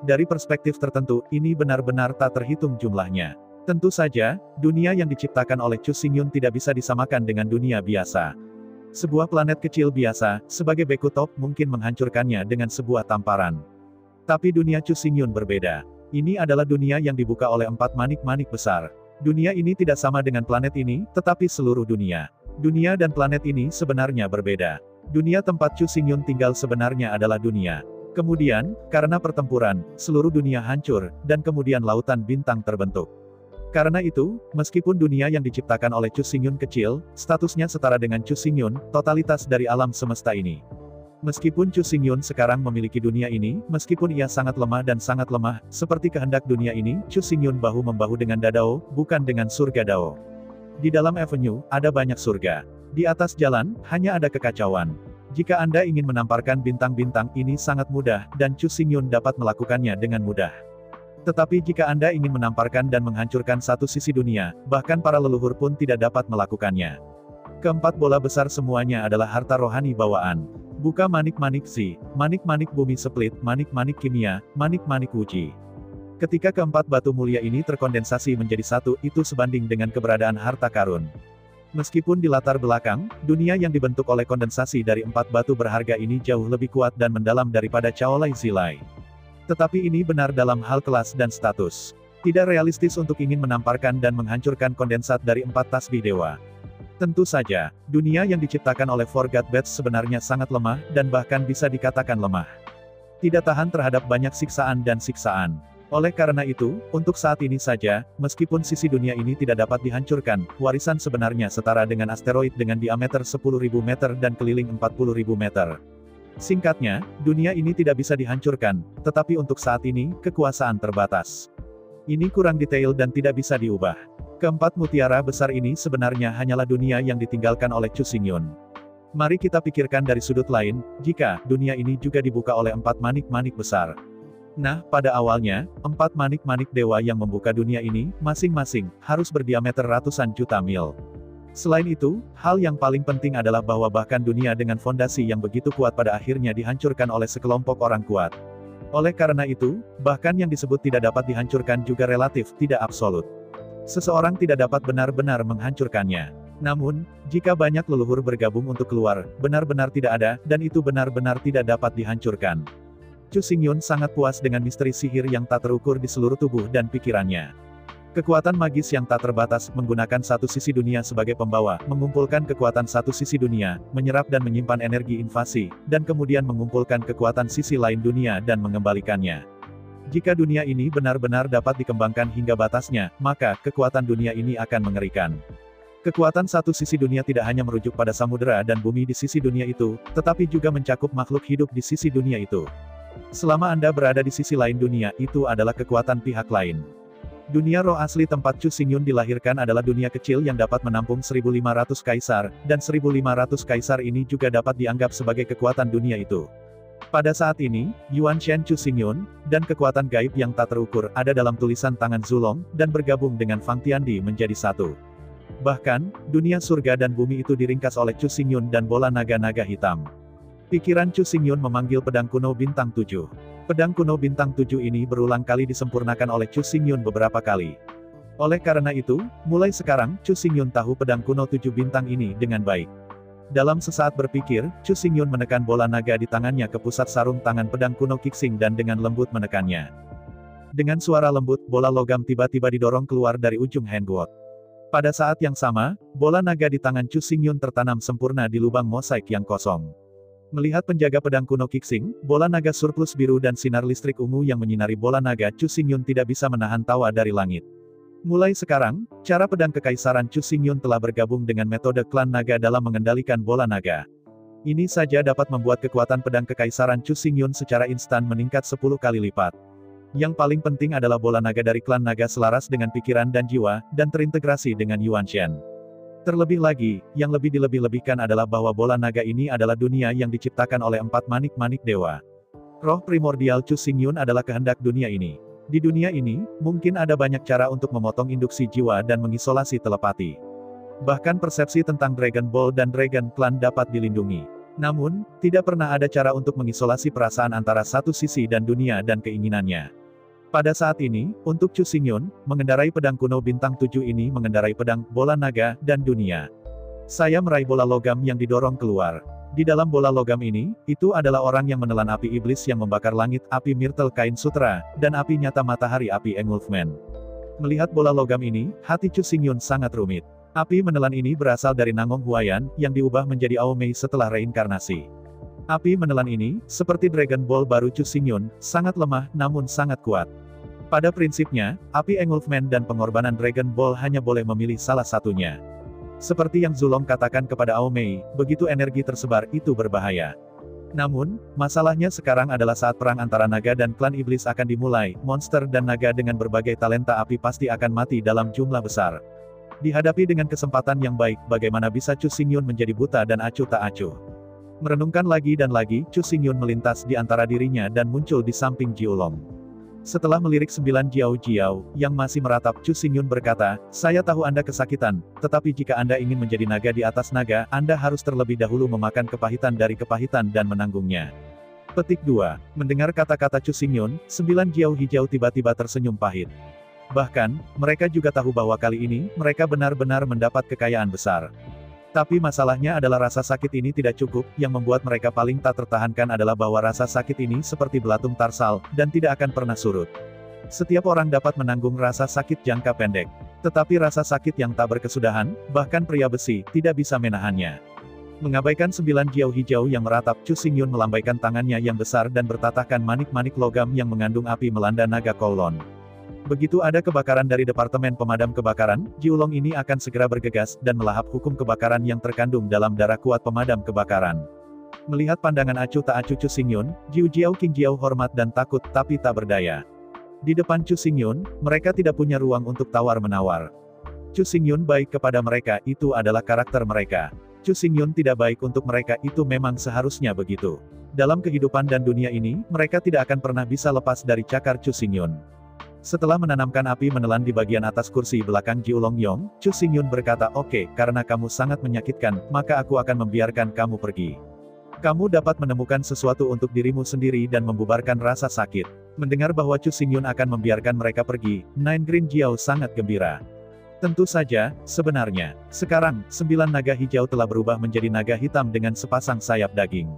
Speaker 2: Dari perspektif tertentu, ini benar-benar tak terhitung jumlahnya. Tentu saja, dunia yang diciptakan oleh Chu Xingyun tidak bisa disamakan dengan dunia biasa. Sebuah planet kecil biasa, sebagai Bekutop, mungkin menghancurkannya dengan sebuah tamparan. Tapi dunia Chu Xingyun berbeda. Ini adalah dunia yang dibuka oleh 4 manik-manik besar. Dunia ini tidak sama dengan planet ini, tetapi seluruh dunia. Dunia dan planet ini sebenarnya berbeda. Dunia tempat Chu Xingyun tinggal sebenarnya adalah dunia. Kemudian, karena pertempuran, seluruh dunia hancur, dan kemudian lautan bintang terbentuk. Karena itu, meskipun dunia yang diciptakan oleh Chu Xingyun kecil, statusnya setara dengan Chu Xingyun, totalitas dari alam semesta ini. Meskipun Chu Xingyun sekarang memiliki dunia ini, meskipun ia sangat lemah dan sangat lemah, seperti kehendak dunia ini, Chu Xingyun bahu-membahu dengan Dadao, bukan dengan surga Dao. Di dalam Avenue, ada banyak surga. Di atas jalan, hanya ada kekacauan. Jika Anda ingin menamparkan bintang-bintang ini sangat mudah, dan Chu Xingyun dapat melakukannya dengan mudah. Tetapi jika Anda ingin menamparkan dan menghancurkan satu sisi dunia, bahkan para leluhur pun tidak dapat melakukannya. Keempat bola besar semuanya adalah harta rohani bawaan. Buka manik-manik Zi, manik-manik bumi split, manik-manik kimia, manik-manik wuji. Ketika keempat batu mulia ini terkondensasi menjadi satu, itu sebanding dengan keberadaan harta karun. Meskipun di latar belakang, dunia yang dibentuk oleh kondensasi dari 4 batu berharga ini jauh lebih kuat dan mendalam daripada Chaolai Zilai. Tetapi ini benar dalam hal kelas dan status. Tidak realistis untuk ingin menamparkan dan menghancurkan kondensat dari 4 tasbih dewa. Tentu saja, dunia yang diciptakan oleh Forgot Bats sebenarnya sangat lemah, dan bahkan bisa dikatakan lemah. Tidak tahan terhadap banyak siksaan dan siksaan. Oleh karena itu, untuk saat ini saja, meskipun sisi dunia ini tidak dapat dihancurkan, warisan sebenarnya setara dengan asteroid dengan diameter 10.000 meter dan keliling 40.000 meter. Singkatnya, dunia ini tidak bisa dihancurkan, tetapi untuk saat ini, kekuasaan terbatas. Ini kurang detail dan tidak bisa diubah. Keempat mutiara besar ini sebenarnya hanyalah dunia yang ditinggalkan oleh Chu Xingyun. Mari kita pikirkan dari sudut lain, jika dunia ini juga dibuka oleh 4 manik-manik besar. Nah, pada awalnya, 4 manik-manik dewa yang membuka dunia ini, masing-masing, harus berdiameter ratusan juta mil. Selain itu, hal yang paling penting adalah bahwa bahkan dunia dengan fondasi yang begitu kuat pada akhirnya dihancurkan oleh sekelompok orang kuat. Oleh karena itu, bahkan yang disebut tidak dapat dihancurkan juga relatif tidak absolut. Seseorang tidak dapat benar-benar menghancurkannya. Namun, jika banyak leluhur bergabung untuk keluar, benar-benar tidak ada, dan itu benar-benar tidak dapat dihancurkan. Chu Xingyun sangat puas dengan misteri sihir yang tak terukur di seluruh tubuh dan pikirannya. Kekuatan magis yang tak terbatas, menggunakan satu sisi dunia sebagai pembawa, mengumpulkan kekuatan satu sisi dunia, menyerap dan menyimpan energi invasi, dan kemudian mengumpulkan kekuatan sisi lain dunia dan mengembalikannya. Jika dunia ini benar-benar dapat dikembangkan hingga batasnya, maka kekuatan dunia ini akan mengerikan. Kekuatan satu sisi dunia tidak hanya merujuk pada samudera dan bumi di sisi dunia itu, tetapi juga mencakup makhluk hidup di sisi dunia itu. Selama Anda berada di sisi lain dunia, itu adalah kekuatan pihak lain. Dunia roh asli tempat Chu Xingyun dilahirkan adalah dunia kecil yang dapat menampung 1.500 kaisar, dan 1.500 kaisar ini juga dapat dianggap sebagai kekuatan dunia itu. Pada saat ini, Yuan Shen Chu Xingyun, dan kekuatan gaib yang tak terukur, ada dalam tulisan tangan Zulong, dan bergabung dengan Fang Tiandi menjadi satu. Bahkan, dunia surga dan bumi itu diringkas oleh Chu Xingyun dan bola naga-naga hitam. Pikiran Chu Xingyun memanggil pedang kuno bintang 7. Pedang kuno bintang 7 ini berulang kali disempurnakan oleh Chu Xingyun beberapa kali. Oleh karena itu, mulai sekarang, Chu Xingyun tahu pedang kuno 7 bintang ini dengan baik. Dalam sesaat berpikir, Chu Xingyun menekan bola naga di tangannya ke pusat sarung tangan pedang kuno Qixing dan dengan lembut menekannya. Dengan suara lembut, bola logam tiba-tiba didorong keluar dari ujung handguard. Pada saat yang sama, bola naga di tangan Chu Xingyun tertanam sempurna di lubang mosaik yang kosong. Melihat penjaga pedang kuno Qixing, bola naga surplus biru dan sinar listrik ungu yang menyinari bola naga Chu Xingyun tidak bisa menahan tawa dari langit. Mulai sekarang, cara pedang kekaisaran Chu Xingyun telah bergabung dengan metode klan naga dalam mengendalikan bola naga. Ini saja dapat membuat kekuatan pedang kekaisaran Chu Xingyun secara instan meningkat 10 kali lipat. Yang paling penting adalah bola naga dari klan naga selaras dengan pikiran dan jiwa, dan terintegrasi dengan Yuan Shen. Terlebih lagi, yang lebih dilebih-lebihkan adalah bahwa bola naga ini adalah dunia yang diciptakan oleh 4 manik-manik dewa. Roh primordial Chu Xingyun adalah kehendak dunia ini. Di dunia ini, mungkin ada banyak cara untuk memotong induksi jiwa dan mengisolasi telepati. Bahkan persepsi tentang Dragon Ball dan Dragon Clan dapat dilindungi. Namun, tidak pernah ada cara untuk mengisolasi perasaan antara satu sisi dan dunia dan keinginannya. Pada saat ini, untuk Chu Xingyun, mengendarai pedang kuno bintang 7 ini mengendarai pedang, bola naga, dan dunia. Saya meraih bola logam yang didorong keluar. Di dalam bola logam ini, itu adalah orang yang menelan api iblis yang membakar langit, api Myrtle Kain Sutra, dan api nyata matahari api Engulfman. Melihat bola logam ini, hati Chu Xingyun sangat rumit. Api menelan ini berasal dari Nangong Huayan, yang diubah menjadi Aomei setelah reinkarnasi. Api menelan ini, seperti Dragon Ball baru Chu Xingyun, sangat lemah, namun sangat kuat. Pada prinsipnya, api Engulfman dan pengorbanan Dragon Ball hanya boleh memilih salah satunya. Seperti yang Zulong katakan kepada Aomei, begitu energi tersebar, itu berbahaya. Namun, masalahnya sekarang adalah saat perang antara naga dan klan iblis akan dimulai, monster dan naga dengan berbagai talenta api pasti akan mati dalam jumlah besar. Dihadapi dengan kesempatan yang baik, bagaimana bisa Chu Xingyun menjadi buta dan acuh tak acuh. Merenungkan lagi dan lagi, Chu Xingyun melintas di antara dirinya dan muncul di samping Jiulong. Setelah melirik 9 Jiao, yang masih meratap, Chu Xingyun berkata, "Saya tahu Anda kesakitan, tetapi jika Anda ingin menjadi naga di atas naga, Anda harus terlebih dahulu memakan kepahitan dari kepahitan dan menanggungnya." Petik 2. Mendengar kata-kata Chu Xingyun, 9 Jiao hijau tiba-tiba tersenyum pahit. Bahkan, mereka juga tahu bahwa kali ini, mereka benar-benar mendapat kekayaan besar. Tapi masalahnya adalah rasa sakit ini tidak cukup, yang membuat mereka paling tak tertahankan adalah bahwa rasa sakit ini seperti belatung tarsal, dan tidak akan pernah surut. Setiap orang dapat menanggung rasa sakit jangka pendek. Tetapi rasa sakit yang tak berkesudahan, bahkan pria besi, tidak bisa menahannya. Mengabaikan 9 Jiao hijau yang meratap, Chu Xingyun melambaikan tangannya yang besar dan bertatahkan manik-manik logam yang mengandung api melanda naga Kowloon. Begitu ada kebakaran dari Departemen Pemadam Kebakaran, Jiulong ini akan segera bergegas, dan melahap hukum kebakaran yang terkandung dalam darah kuat pemadam kebakaran. Melihat pandangan acuh tak acuh Chu Xingyun, Jiu Jiao King Jiao hormat dan takut, tapi tak berdaya. Di depan Chu Xingyun, mereka tidak punya ruang untuk tawar-menawar. Chu Xingyun baik kepada mereka, itu adalah karakter mereka. Chu Xingyun tidak baik untuk mereka, itu memang seharusnya begitu. Dalam kehidupan dan dunia ini, mereka tidak akan pernah bisa lepas dari cakar Chu Xingyun. Setelah menanamkan api menelan di bagian atas kursi belakang Jiulong Yong, Chu Xingyun berkata, "Oke, karena kamu sangat menyakitkan, maka aku akan membiarkan kamu pergi. Kamu dapat menemukan sesuatu untuk dirimu sendiri dan membubarkan rasa sakit." Mendengar bahwa Chu Xingyun akan membiarkan mereka pergi, Nine Green Jiao sangat gembira. Tentu saja, sebenarnya, sekarang, 9 naga hijau telah berubah menjadi naga hitam dengan sepasang sayap daging.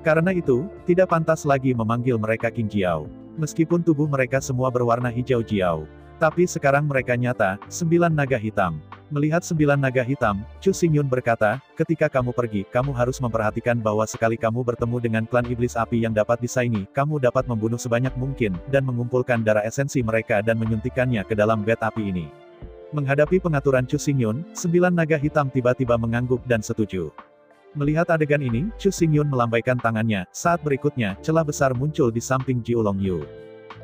Speaker 2: Karena itu, tidak pantas lagi memanggil mereka King Jiao. Meskipun tubuh mereka semua berwarna hijau Jiao. Tapi sekarang mereka nyata, 9 naga hitam. Melihat 9 naga hitam, Chu Xingyun berkata, "Ketika kamu pergi, kamu harus memperhatikan bahwa sekali kamu bertemu dengan klan iblis api yang dapat disaingi, kamu dapat membunuh sebanyak mungkin, dan mengumpulkan darah esensi mereka dan menyuntikkannya ke dalam bed api ini." Menghadapi pengaturan Chu Xingyun, 9 naga hitam tiba-tiba mengangguk dan setuju. Melihat adegan ini, Chu Xingyun melambaikan tangannya, saat berikutnya, celah besar muncul di samping Jiulong Yu.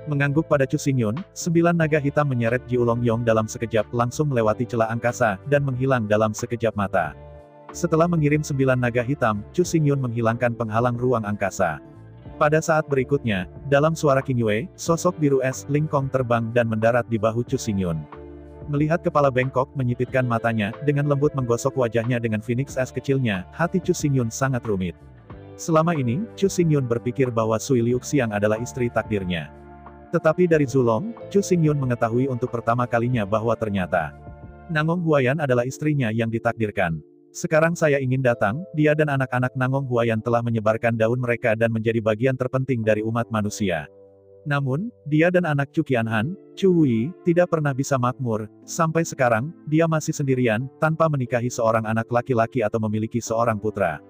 Speaker 2: Mengangguk pada Chu Xingyun, 9 naga hitam menyeret Jiulong Yong dalam sekejap, langsung melewati celah angkasa, dan menghilang dalam sekejap mata. Setelah mengirim 9 naga hitam, Chu Xingyun menghilangkan penghalang ruang angkasa. Pada saat berikutnya, dalam suara King Yue, sosok biru es, Ling Kong terbang dan mendarat di bahu Chu Xingyun. Melihat kepala bengkok menyipitkan matanya, dengan lembut menggosok wajahnya dengan phoenix es kecilnya, hati Chu Xingyun sangat rumit. Selama ini, Chu Xingyun berpikir bahwa Sui Liuxiang adalah istri takdirnya. Tetapi dari Zulong, Chu Xingyun mengetahui untuk pertama kalinya bahwa ternyata Nangong Huayan adalah istrinya yang ditakdirkan. Sekarang saya ingin datang, dia dan anak-anak Nangong Huayan telah menyebarkan daun mereka dan menjadi bagian terpenting dari umat manusia. Namun, dia dan anak Chu Qianhan, Chu Hui, tidak pernah bisa makmur. Sampai sekarang, dia masih sendirian, tanpa menikahi seorang anak laki-laki atau memiliki seorang putra.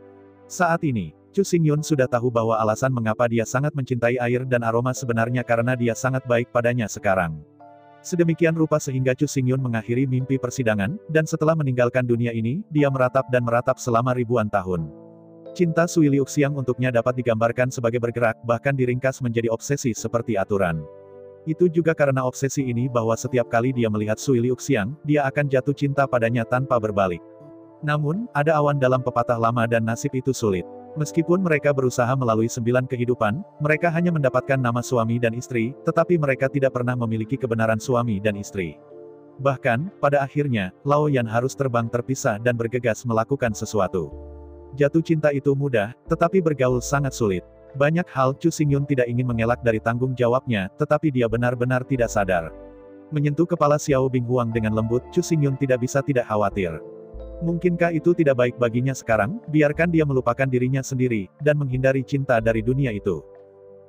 Speaker 2: Saat ini, Chu Xingyun sudah tahu bahwa alasan mengapa dia sangat mencintai air dan aroma sebenarnya karena dia sangat baik padanya sekarang. Sedemikian rupa sehingga Chu Xingyun mengakhiri mimpi persidangan, dan setelah meninggalkan dunia ini, dia meratap dan meratap selama ribuan tahun. Cinta Sui Liuxiang untuknya dapat digambarkan sebagai bergerak, bahkan diringkas menjadi obsesi seperti aturan. Itu juga karena obsesi ini bahwa setiap kali dia melihat Sui Liuxiang, dia akan jatuh cinta padanya tanpa berbalik. Namun, ada awan dalam pepatah lama dan nasib itu sulit. Meskipun mereka berusaha melalui 9 kehidupan, mereka hanya mendapatkan nama suami dan istri, tetapi mereka tidak pernah memiliki kebenaran suami dan istri. Bahkan, pada akhirnya, Lao Yan harus terbang terpisah dan bergegas melakukan sesuatu. Jatuh cinta itu mudah, tetapi bergaul sangat sulit. Banyak hal Chu Xingyun tidak ingin mengelak dari tanggung jawabnya, tetapi dia benar-benar tidak sadar. Menyentuh kepala Xiao Binghuang dengan lembut, Chu Xingyun tidak bisa tidak khawatir. Mungkinkah itu tidak baik baginya sekarang? Biarkan dia melupakan dirinya sendiri, dan menghindari cinta dari dunia itu.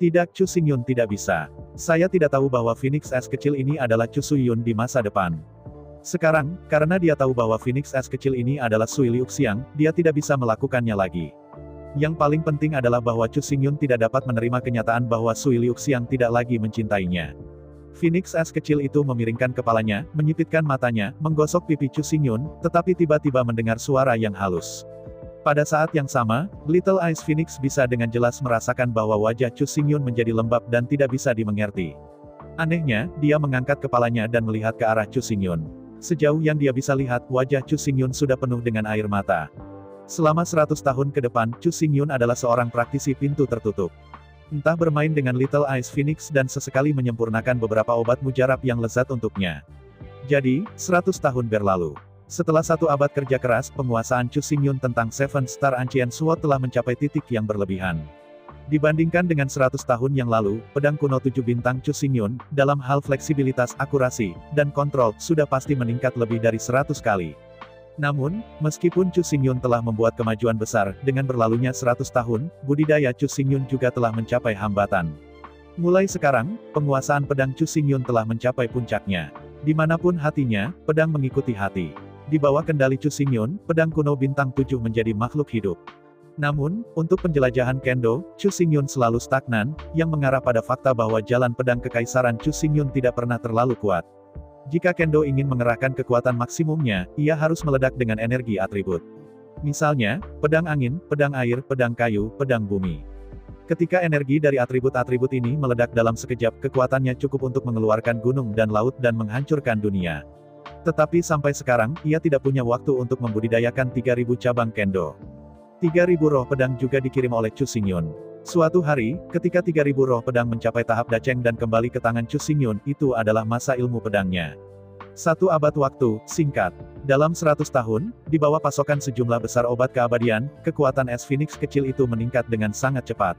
Speaker 2: Tidak, Chu Xingyun tidak bisa. Saya tidak tahu bahwa Phoenix S kecil ini adalah Chu Suyun di masa depan. Sekarang, karena dia tahu bahwa Phoenix S kecil ini adalah Sui Liuxiang, dia tidak bisa melakukannya lagi. Yang paling penting adalah bahwa Chu Xingyun tidak dapat menerima kenyataan bahwa Sui Liuxiang tidak lagi mencintainya. Phoenix S kecil itu memiringkan kepalanya, menyipitkan matanya, menggosok pipi Chu Xingyun, tetapi tiba-tiba mendengar suara yang halus. Pada saat yang sama, Little Ice Phoenix bisa dengan jelas merasakan bahwa wajah Chu Xingyun menjadi lembab dan tidak bisa dimengerti. Anehnya, dia mengangkat kepalanya dan melihat ke arah Chu Xingyun. Sejauh yang dia bisa lihat, wajah Chu Xingyun sudah penuh dengan air mata. Selama 100 tahun ke depan, Chu Xingyun adalah seorang praktisi pintu tertutup. Entah bermain dengan Little Ice Phoenix dan sesekali menyempurnakan beberapa obat mujarab yang lezat untuknya. Jadi, 100 tahun berlalu. Setelah 1 abad kerja keras, penguasaan Chu Xingyun tentang Seven Star Ancient Sword telah mencapai titik yang berlebihan. Dibandingkan dengan 100 tahun yang lalu, pedang kuno 7 bintang Chu Xingyun, dalam hal fleksibilitas, akurasi, dan kontrol, sudah pasti meningkat lebih dari 100 kali. Namun, meskipun Chu Xingyun telah membuat kemajuan besar, dengan berlalunya 100 tahun, budidaya Chu Xingyun juga telah mencapai hambatan. Mulai sekarang, penguasaan pedang Chu Xingyun telah mencapai puncaknya. Dimanapun hatinya, pedang mengikuti hati. Di bawah kendali Chu Xingyun, pedang kuno bintang 7 menjadi makhluk hidup. Namun, untuk penjelajahan Kendo, Chu Xingyun selalu stagnan, yang mengarah pada fakta bahwa jalan pedang kekaisaran Chu Xingyun tidak pernah terlalu kuat. Jika Kendo ingin mengerahkan kekuatan maksimumnya, ia harus meledak dengan energi atribut. Misalnya, pedang angin, pedang air, pedang kayu, pedang bumi. Ketika energi dari atribut-atribut ini meledak dalam sekejap, kekuatannya cukup untuk mengeluarkan gunung dan laut dan menghancurkan dunia. Tetapi sampai sekarang, ia tidak punya waktu untuk membudidayakan 3.000 cabang Kendo. 3.000 roh pedang juga dikirim oleh Chu Xingyun. Suatu hari, ketika 3.000 roh pedang mencapai tahap daceng dan kembali ke tangan Chu Xingyun, itu adalah masa ilmu pedangnya. 1 abad waktu, singkat. Dalam 100 tahun, di bawah pasokan sejumlah besar obat keabadian, kekuatan es Phoenix kecil itu meningkat dengan sangat cepat.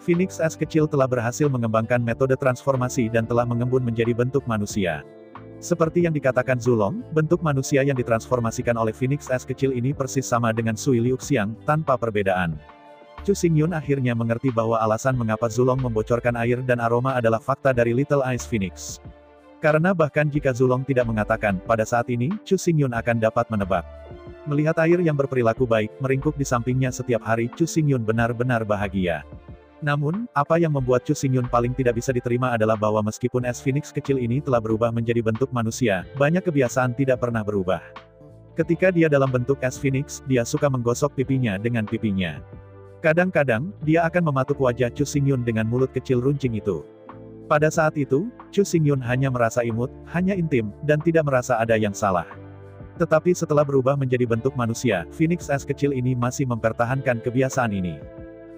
Speaker 2: Phoenix S kecil telah berhasil mengembangkan metode transformasi dan telah mengembun menjadi bentuk manusia. Seperti yang dikatakan Zulong, bentuk manusia yang ditransformasikan oleh Phoenix S kecil ini persis sama dengan Sui Liuxiang, tanpa perbedaan. Chu Xingyun akhirnya mengerti bahwa alasan mengapa Zulong membocorkan air dan aroma adalah fakta dari Little Ice Phoenix. Karena bahkan jika Zulong tidak mengatakan, pada saat ini, Chu Xingyun akan dapat menebak. Melihat air yang berperilaku baik, meringkuk di sampingnya setiap hari, Chu Xingyun benar-benar bahagia. Namun, apa yang membuat Chu Xingyun paling tidak bisa diterima adalah bahwa meskipun es Phoenix kecil ini telah berubah menjadi bentuk manusia, banyak kebiasaan tidak pernah berubah. Ketika dia dalam bentuk es Phoenix, dia suka menggosok pipinya dengan pipinya. Kadang-kadang, dia akan mematuk wajah Chu Xingyun dengan mulut kecil runcing itu. Pada saat itu, Chu Xingyun hanya merasa imut, hanya intim, dan tidak merasa ada yang salah. Tetapi setelah berubah menjadi bentuk manusia, Phoenix S kecil ini masih mempertahankan kebiasaan ini.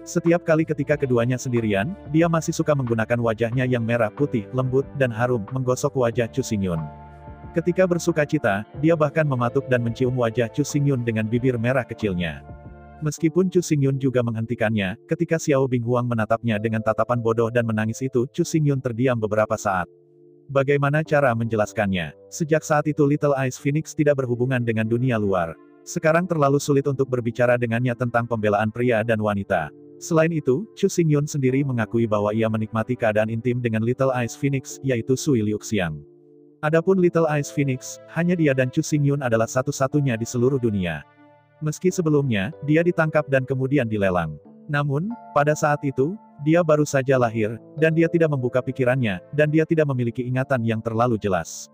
Speaker 2: Setiap kali ketika keduanya sendirian, dia masih suka menggunakan wajahnya yang merah putih, lembut, dan harum, menggosok wajah Chu Xingyun. Ketika bersukacita, dia bahkan mematuk dan mencium wajah Chu Xingyun dengan bibir merah kecilnya. Meskipun Chu Xingyun juga menghentikannya, ketika Xiao Binghuang menatapnya dengan tatapan bodoh dan menangis itu, Chu Xingyun terdiam beberapa saat. Bagaimana cara menjelaskannya? Sejak saat itu Little Ice Phoenix tidak berhubungan dengan dunia luar. Sekarang terlalu sulit untuk berbicara dengannya tentang pembelaan pria dan wanita. Selain itu, Chu Xingyun sendiri mengakui bahwa ia menikmati keadaan intim dengan Little Ice Phoenix, yaitu Sui Liuxiang. Adapun Little Ice Phoenix, hanya dia dan Chu Xingyun adalah satu-satunya di seluruh dunia. Meski sebelumnya, dia ditangkap dan kemudian dilelang. Namun, pada saat itu, dia baru saja lahir, dan dia tidak membuka pikirannya, dan dia tidak memiliki ingatan yang terlalu jelas.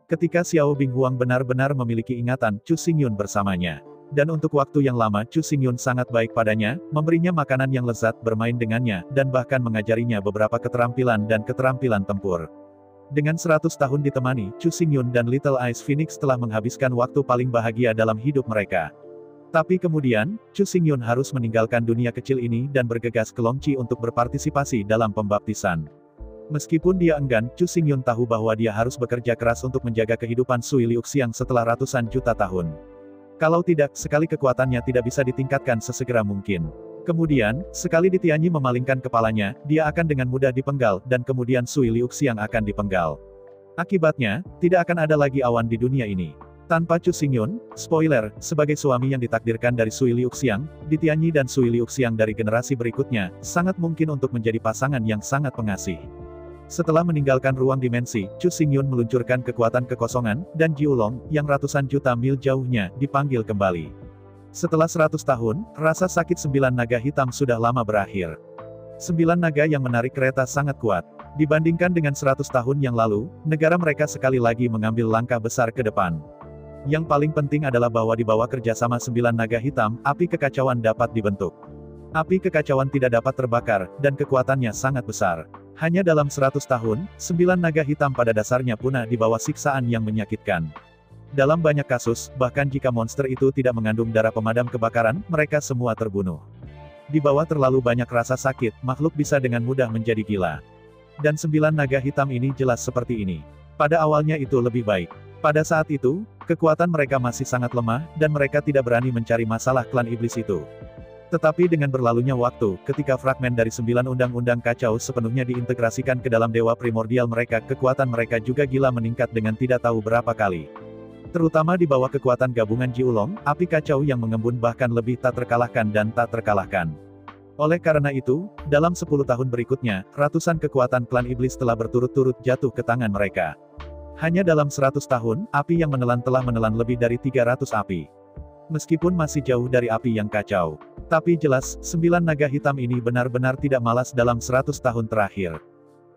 Speaker 2: Ketika Xiao Binghuang benar-benar memiliki ingatan, Chu Xingyun bersamanya. Dan untuk waktu yang lama Chu Xingyun sangat baik padanya, memberinya makanan yang lezat, bermain dengannya, dan bahkan mengajarinya beberapa keterampilan dan keterampilan tempur. Dengan 100 tahun ditemani, Chu Xingyun dan Little Ice Phoenix telah menghabiskan waktu paling bahagia dalam hidup mereka. Tapi kemudian, Chu Xingyun harus meninggalkan dunia kecil ini dan bergegas ke Longqi untuk berpartisipasi dalam pembaptisan. Meskipun dia enggan, Chu Xingyun tahu bahwa dia harus bekerja keras untuk menjaga kehidupan Sui Liuxiang setelah ratusan juta tahun. Kalau tidak, sekali kekuatannya tidak bisa ditingkatkan sesegera mungkin. Kemudian, sekali Ditianyi memalingkan kepalanya, dia akan dengan mudah dipenggal, dan kemudian Sui Liuxiang akan dipenggal. Akibatnya, tidak akan ada lagi awan di dunia ini. Tanpa Chu Xingyun, spoiler, sebagai suami yang ditakdirkan dari Sui Liuxiang, Ditianyi dan Sui Liuxiang dari generasi berikutnya, sangat mungkin untuk menjadi pasangan yang sangat pengasih. Setelah meninggalkan ruang dimensi, Chu Xingyun meluncurkan kekuatan kekosongan, dan Jiulong, yang ratusan juta mil jauhnya, dipanggil kembali. Setelah 100 tahun, rasa sakit 9 naga hitam sudah lama berakhir. 9 naga yang menarik kereta sangat kuat. Dibandingkan dengan 100 tahun yang lalu, negara mereka sekali lagi mengambil langkah besar ke depan. Yang paling penting adalah bahwa di bawah kerjasama 9 naga hitam, api kekacauan dapat dibentuk. Api kekacauan tidak dapat terbakar, dan kekuatannya sangat besar. Hanya dalam 100 tahun, 9 naga hitam pada dasarnya punah di bawah siksaan yang menyakitkan. Dalam banyak kasus, bahkan jika monster itu tidak mengandung darah pemadam kebakaran, mereka semua terbunuh. Di bawah terlalu banyak rasa sakit, makhluk bisa dengan mudah menjadi gila. Dan 9 naga hitam ini jelas seperti ini. Pada awalnya itu lebih baik. Pada saat itu, kekuatan mereka masih sangat lemah, dan mereka tidak berani mencari masalah klan iblis itu. Tetapi dengan berlalunya waktu, ketika fragmen dari 9 undang-undang kacau sepenuhnya diintegrasikan ke dalam dewa primordial mereka, kekuatan mereka juga gila meningkat dengan tidak tahu berapa kali. Terutama di bawah kekuatan gabungan Jiulong, api kacau yang mengembun bahkan lebih tak terkalahkan dan tak terkalahkan. Oleh karena itu, dalam 10 tahun berikutnya, ratusan kekuatan klan iblis telah berturut-turut jatuh ke tangan mereka. Hanya dalam 100 tahun, api yang menelan telah menelan lebih dari 300 api. Meskipun masih jauh dari api yang kacau. Tapi jelas, 9 naga hitam ini benar-benar tidak malas dalam 100 tahun terakhir.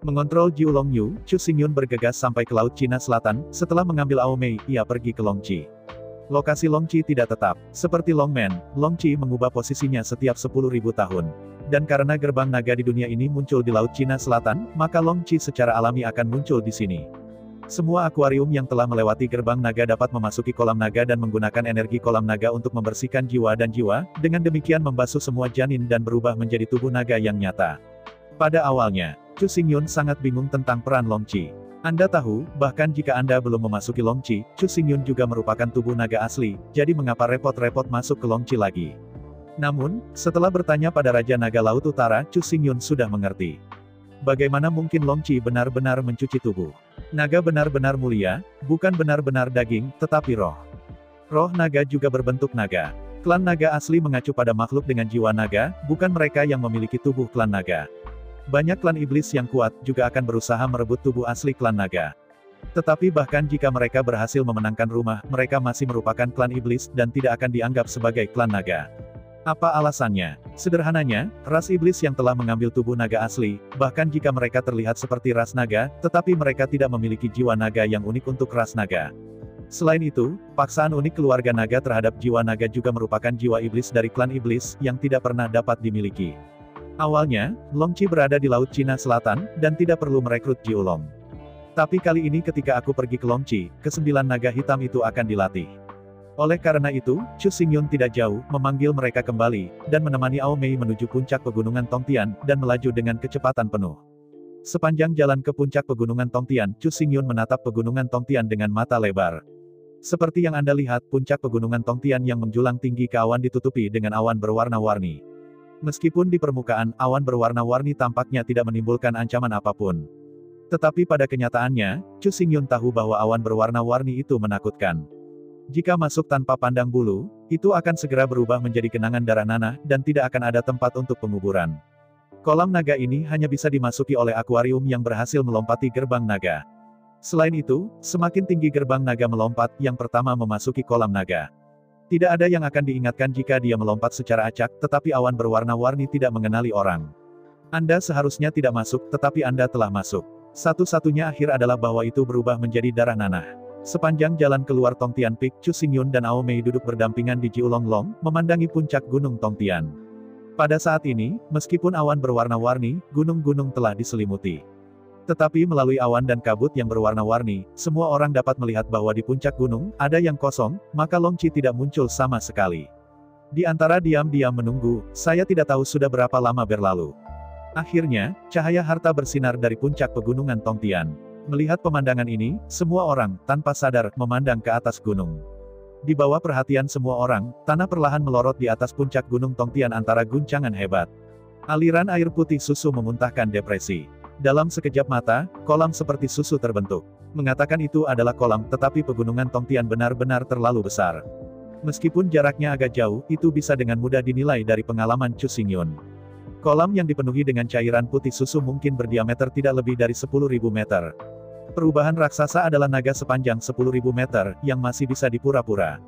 Speaker 2: Mengontrol Jiulong Yu, Chu Xingyun bergegas sampai ke Laut Cina Selatan. Setelah mengambil Aomei, ia pergi ke Longqi. Lokasi Longqi tidak tetap. Seperti Longmen, Longqi mengubah posisinya setiap 10.000 tahun. Dan karena gerbang naga di dunia ini muncul di Laut Cina Selatan, maka Longqi secara alami akan muncul di sini. Semua akuarium yang telah melewati gerbang naga dapat memasuki kolam naga dan menggunakan energi kolam naga untuk membersihkan jiwa dan jiwa, dengan demikian membasuh semua janin dan berubah menjadi tubuh naga yang nyata. Pada awalnya, Chu Xingyun sangat bingung tentang peran Longqi. Anda tahu, bahkan jika Anda belum memasuki Longqi, Chu Xingyun juga merupakan tubuh naga asli, jadi mengapa repot-repot masuk ke Longqi lagi? Namun, setelah bertanya pada Raja Naga Laut Utara, Chu Xingyun sudah mengerti. Bagaimana mungkin Longqi benar-benar mencuci tubuh? Naga benar-benar mulia, bukan benar-benar daging, tetapi roh. Roh naga juga berbentuk naga. Klan naga asli mengacu pada makhluk dengan jiwa naga, bukan mereka yang memiliki tubuh klan naga. Banyak klan iblis yang kuat juga akan berusaha merebut tubuh asli klan naga. Tetapi bahkan jika mereka berhasil memenangkan rumah, mereka masih merupakan klan iblis dan tidak akan dianggap sebagai klan naga. Apa alasannya? Sederhananya, ras iblis yang telah mengambil tubuh naga asli, bahkan jika mereka terlihat seperti ras naga, tetapi mereka tidak memiliki jiwa naga yang unik untuk ras naga. Selain itu, paksaan unik keluarga naga terhadap jiwa naga juga merupakan jiwa iblis dari klan iblis yang tidak pernah dapat dimiliki. Awalnya, Longqi berada di Laut Cina Selatan, dan tidak perlu merekrut Jiulong. Tapi kali ini ketika aku pergi ke Longqi, ke-9 naga hitam itu akan dilatih. Oleh karena itu, Chu Xingyun tidak jauh, memanggil mereka kembali, dan menemani Aomei menuju puncak pegunungan Tongtian, dan melaju dengan kecepatan penuh. Sepanjang jalan ke puncak pegunungan Tongtian, Chu Xingyun menatap pegunungan Tongtian dengan mata lebar. Seperti yang Anda lihat, puncak pegunungan Tongtian yang menjulang tinggi ke awan ditutupi dengan awan berwarna-warni. Meskipun di permukaan, awan berwarna-warni tampaknya tidak menimbulkan ancaman apapun. Tetapi pada kenyataannya, Chu Xingyun tahu bahwa awan berwarna-warni itu menakutkan. Jika masuk tanpa pandang bulu, itu akan segera berubah menjadi genangan darah nanah, dan tidak akan ada tempat untuk penguburan. Kolam naga ini hanya bisa dimasuki oleh akuarium yang berhasil melompati gerbang naga. Selain itu, semakin tinggi gerbang naga melompat, yang pertama memasuki kolam naga. Tidak ada yang akan diingatkan jika dia melompat secara acak, tetapi awan berwarna-warni tidak mengenali orang. Anda seharusnya tidak masuk, tetapi Anda telah masuk. Satu-satunya akhir adalah bahwa itu berubah menjadi darah nanah. Sepanjang jalan keluar Tongtian Peak, Chu Xingyun dan Aomei duduk berdampingan di Jiulonglong, memandangi puncak gunung Tongtian. Pada saat ini, meskipun awan berwarna-warni, gunung-gunung telah diselimuti. Tetapi melalui awan dan kabut yang berwarna-warni, semua orang dapat melihat bahwa di puncak gunung, ada yang kosong, maka Longqi tidak muncul sama sekali. Di antara diam-diam menunggu, saya tidak tahu sudah berapa lama berlalu. Akhirnya, cahaya harta bersinar dari puncak pegunungan Tongtian. Melihat pemandangan ini, semua orang, tanpa sadar, memandang ke atas gunung. Di bawah perhatian semua orang, tanah perlahan melorot di atas puncak gunung Tongtian antara guncangan hebat. Aliran air putih susu memuntahkan depresi. Dalam sekejap mata, kolam seperti susu terbentuk. Mengatakan itu adalah kolam, tetapi pegunungan Tongtian benar-benar terlalu besar. Meskipun jaraknya agak jauh, itu bisa dengan mudah dinilai dari pengalaman Chu Xingyun. Kolam yang dipenuhi dengan cairan putih susu mungkin berdiameter tidak lebih dari 10.000 meter. Perubahan raksasa adalah naga sepanjang 10.000 meter, yang masih bisa dipura-pura.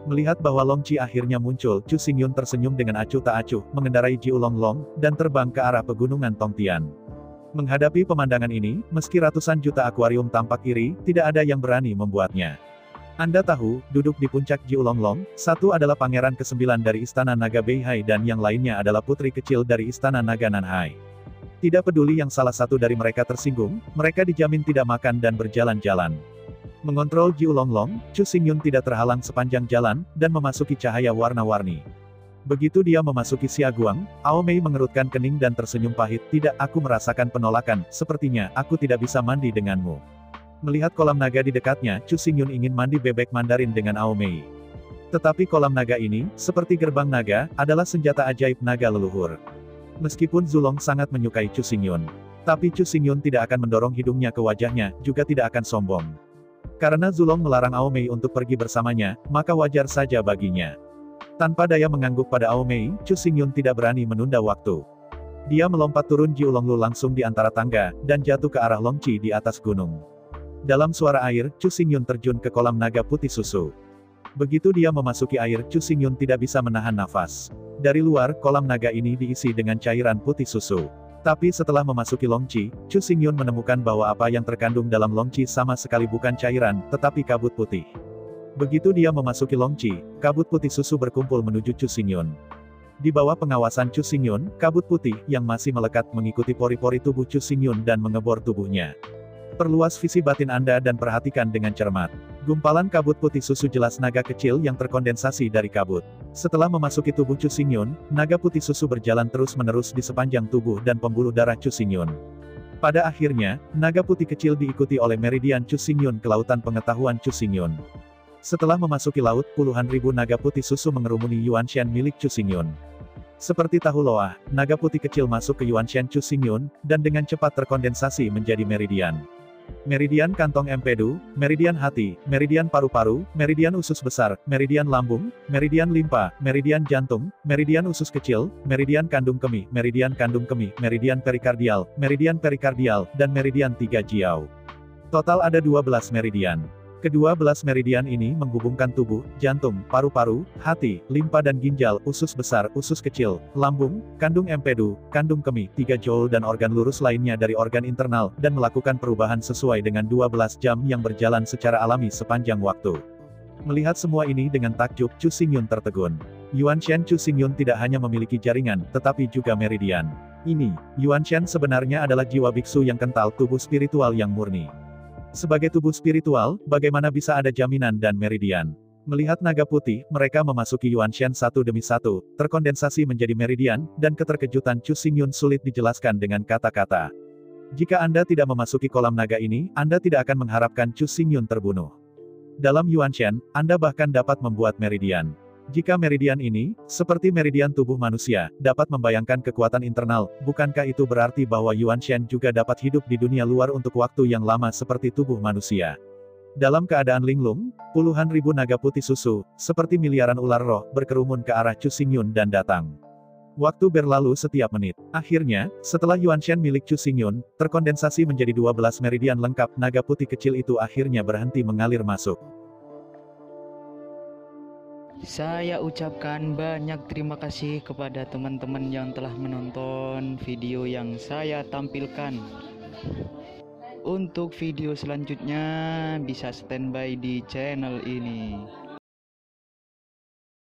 Speaker 2: Melihat bahwa Long Qi akhirnya muncul, Chu Xingyun tersenyum dengan acuh tak acuh, mengendarai Jiu Long Long, dan terbang ke arah pegunungan Tongtian. Menghadapi pemandangan ini, meski ratusan juta akuarium tampak iri, tidak ada yang berani membuatnya. Anda tahu, duduk di puncak Jiu Long Long, satu adalah pangeran ke-9 dari Istana Naga Beihai dan yang lainnya adalah putri kecil dari Istana Naga Nanhai. Tidak peduli yang salah satu dari mereka tersinggung, mereka dijamin tidak makan dan berjalan-jalan. Mengontrol Jiu Long Long, Chu Xingyun tidak terhalang sepanjang jalan, dan memasuki cahaya warna-warni. Begitu dia memasuki Xiaguang, Ao Mei mengerutkan kening dan tersenyum pahit. Tidak, aku merasakan penolakan, sepertinya, aku tidak bisa mandi denganmu. Melihat kolam naga di dekatnya, Chu Xingyun ingin mandi bebek Mandarin dengan Ao Mei. Tetapi kolam naga ini, seperti gerbang naga, adalah senjata ajaib naga leluhur. Meskipun Zulong sangat menyukai Chu Xingyun, tapi Chu Xingyun tidak akan mendorong hidungnya ke wajahnya, juga tidak akan sombong. Karena Zulong melarang Ao Mei untuk pergi bersamanya, maka wajar saja baginya. Tanpa daya mengangguk pada Ao Mei, Chu Xingyun tidak berani menunda waktu. Dia melompat turun Jiu Long Lu langsung di antara tangga, dan jatuh ke arah Long Qi di atas gunung. Dalam suara air, Chu Xingyun terjun ke kolam naga putih susu. Begitu dia memasuki air, Chu Xingyun tidak bisa menahan nafas. Dari luar, kolam naga ini diisi dengan cairan putih susu. Tapi setelah memasuki Long Qi, Chu Xingyun menemukan bahwa apa yang terkandung dalam Long Qi sama sekali bukan cairan, tetapi kabut putih. Begitu dia memasuki Long Qi, kabut putih susu berkumpul menuju Chu Xingyun. Di bawah pengawasan Chu Xingyun, kabut putih, yang masih melekat mengikuti pori-pori tubuh Chu Xingyun dan mengebor tubuhnya. Perluas visi batin Anda dan perhatikan dengan cermat. Gumpalan kabut putih susu jelas naga kecil yang terkondensasi dari kabut. Setelah memasuki tubuh Chu Xingyun, naga putih susu berjalan terus-menerus di sepanjang tubuh dan pembuluh darah Chu Xingyun. Pada akhirnya, naga putih kecil diikuti oleh meridian Chu Xingyun ke lautan pengetahuan Chu Xingyun. Setelah memasuki laut, puluhan ribu naga putih susu mengerumuni Yuanshan milik Chu Xingyun. Seperti tahu loah, naga putih kecil masuk ke Yuanshan Chu Xingyun, dan dengan cepat terkondensasi menjadi meridian. Meridian kantong empedu, meridian hati, meridian paru-paru, meridian usus besar, meridian lambung, meridian limpa, meridian jantung, meridian usus kecil, meridian kandung kemih, meridian perikardial, dan meridian 3 jiao. Total ada 12 meridian. Ke-12 meridian ini menghubungkan tubuh, jantung, paru-paru, hati, limpa dan ginjal, usus besar, usus kecil, lambung, kandung empedu, kandung kemih, 3 joule dan organ lurus lainnya dari organ internal, dan melakukan perubahan sesuai dengan 12 jam yang berjalan secara alami sepanjang waktu. Melihat semua ini dengan takjub, Chu Xingyun tertegun. Yuanshan Chu Xingyun tidak hanya memiliki jaringan, tetapi juga meridian. Ini, Yuanshan sebenarnya adalah jiwa biksu yang kental, tubuh spiritual yang murni. Sebagai tubuh spiritual, bagaimana bisa ada jaminan dan meridian? Melihat naga putih, mereka memasuki Yuanshan satu demi satu, terkondensasi menjadi meridian, dan keterkejutan Chu Xingyun sulit dijelaskan dengan kata-kata. Jika Anda tidak memasuki kolam naga ini, Anda tidak akan mengharapkan Chu Xingyun terbunuh. Dalam Yuanshan, Anda bahkan dapat membuat meridian. Jika meridian ini, seperti meridian tubuh manusia, dapat membayangkan kekuatan internal, bukankah itu berarti bahwa Yuanshan juga dapat hidup di dunia luar untuk waktu yang lama seperti tubuh manusia? Dalam keadaan linglung, puluhan ribu naga putih susu, seperti miliaran ular roh, berkerumun ke arah Chu Xingyun dan datang. Waktu berlalu setiap menit. Akhirnya, setelah Yuanshan milik Chu Xingyun, terkondensasi menjadi 12 meridian lengkap, naga putih kecil itu akhirnya berhenti mengalir masuk.
Speaker 1: Saya ucapkan banyak terima kasih kepada teman-teman yang telah menonton video yang saya tampilkan. Untuk video selanjutnya bisa standby di channel ini.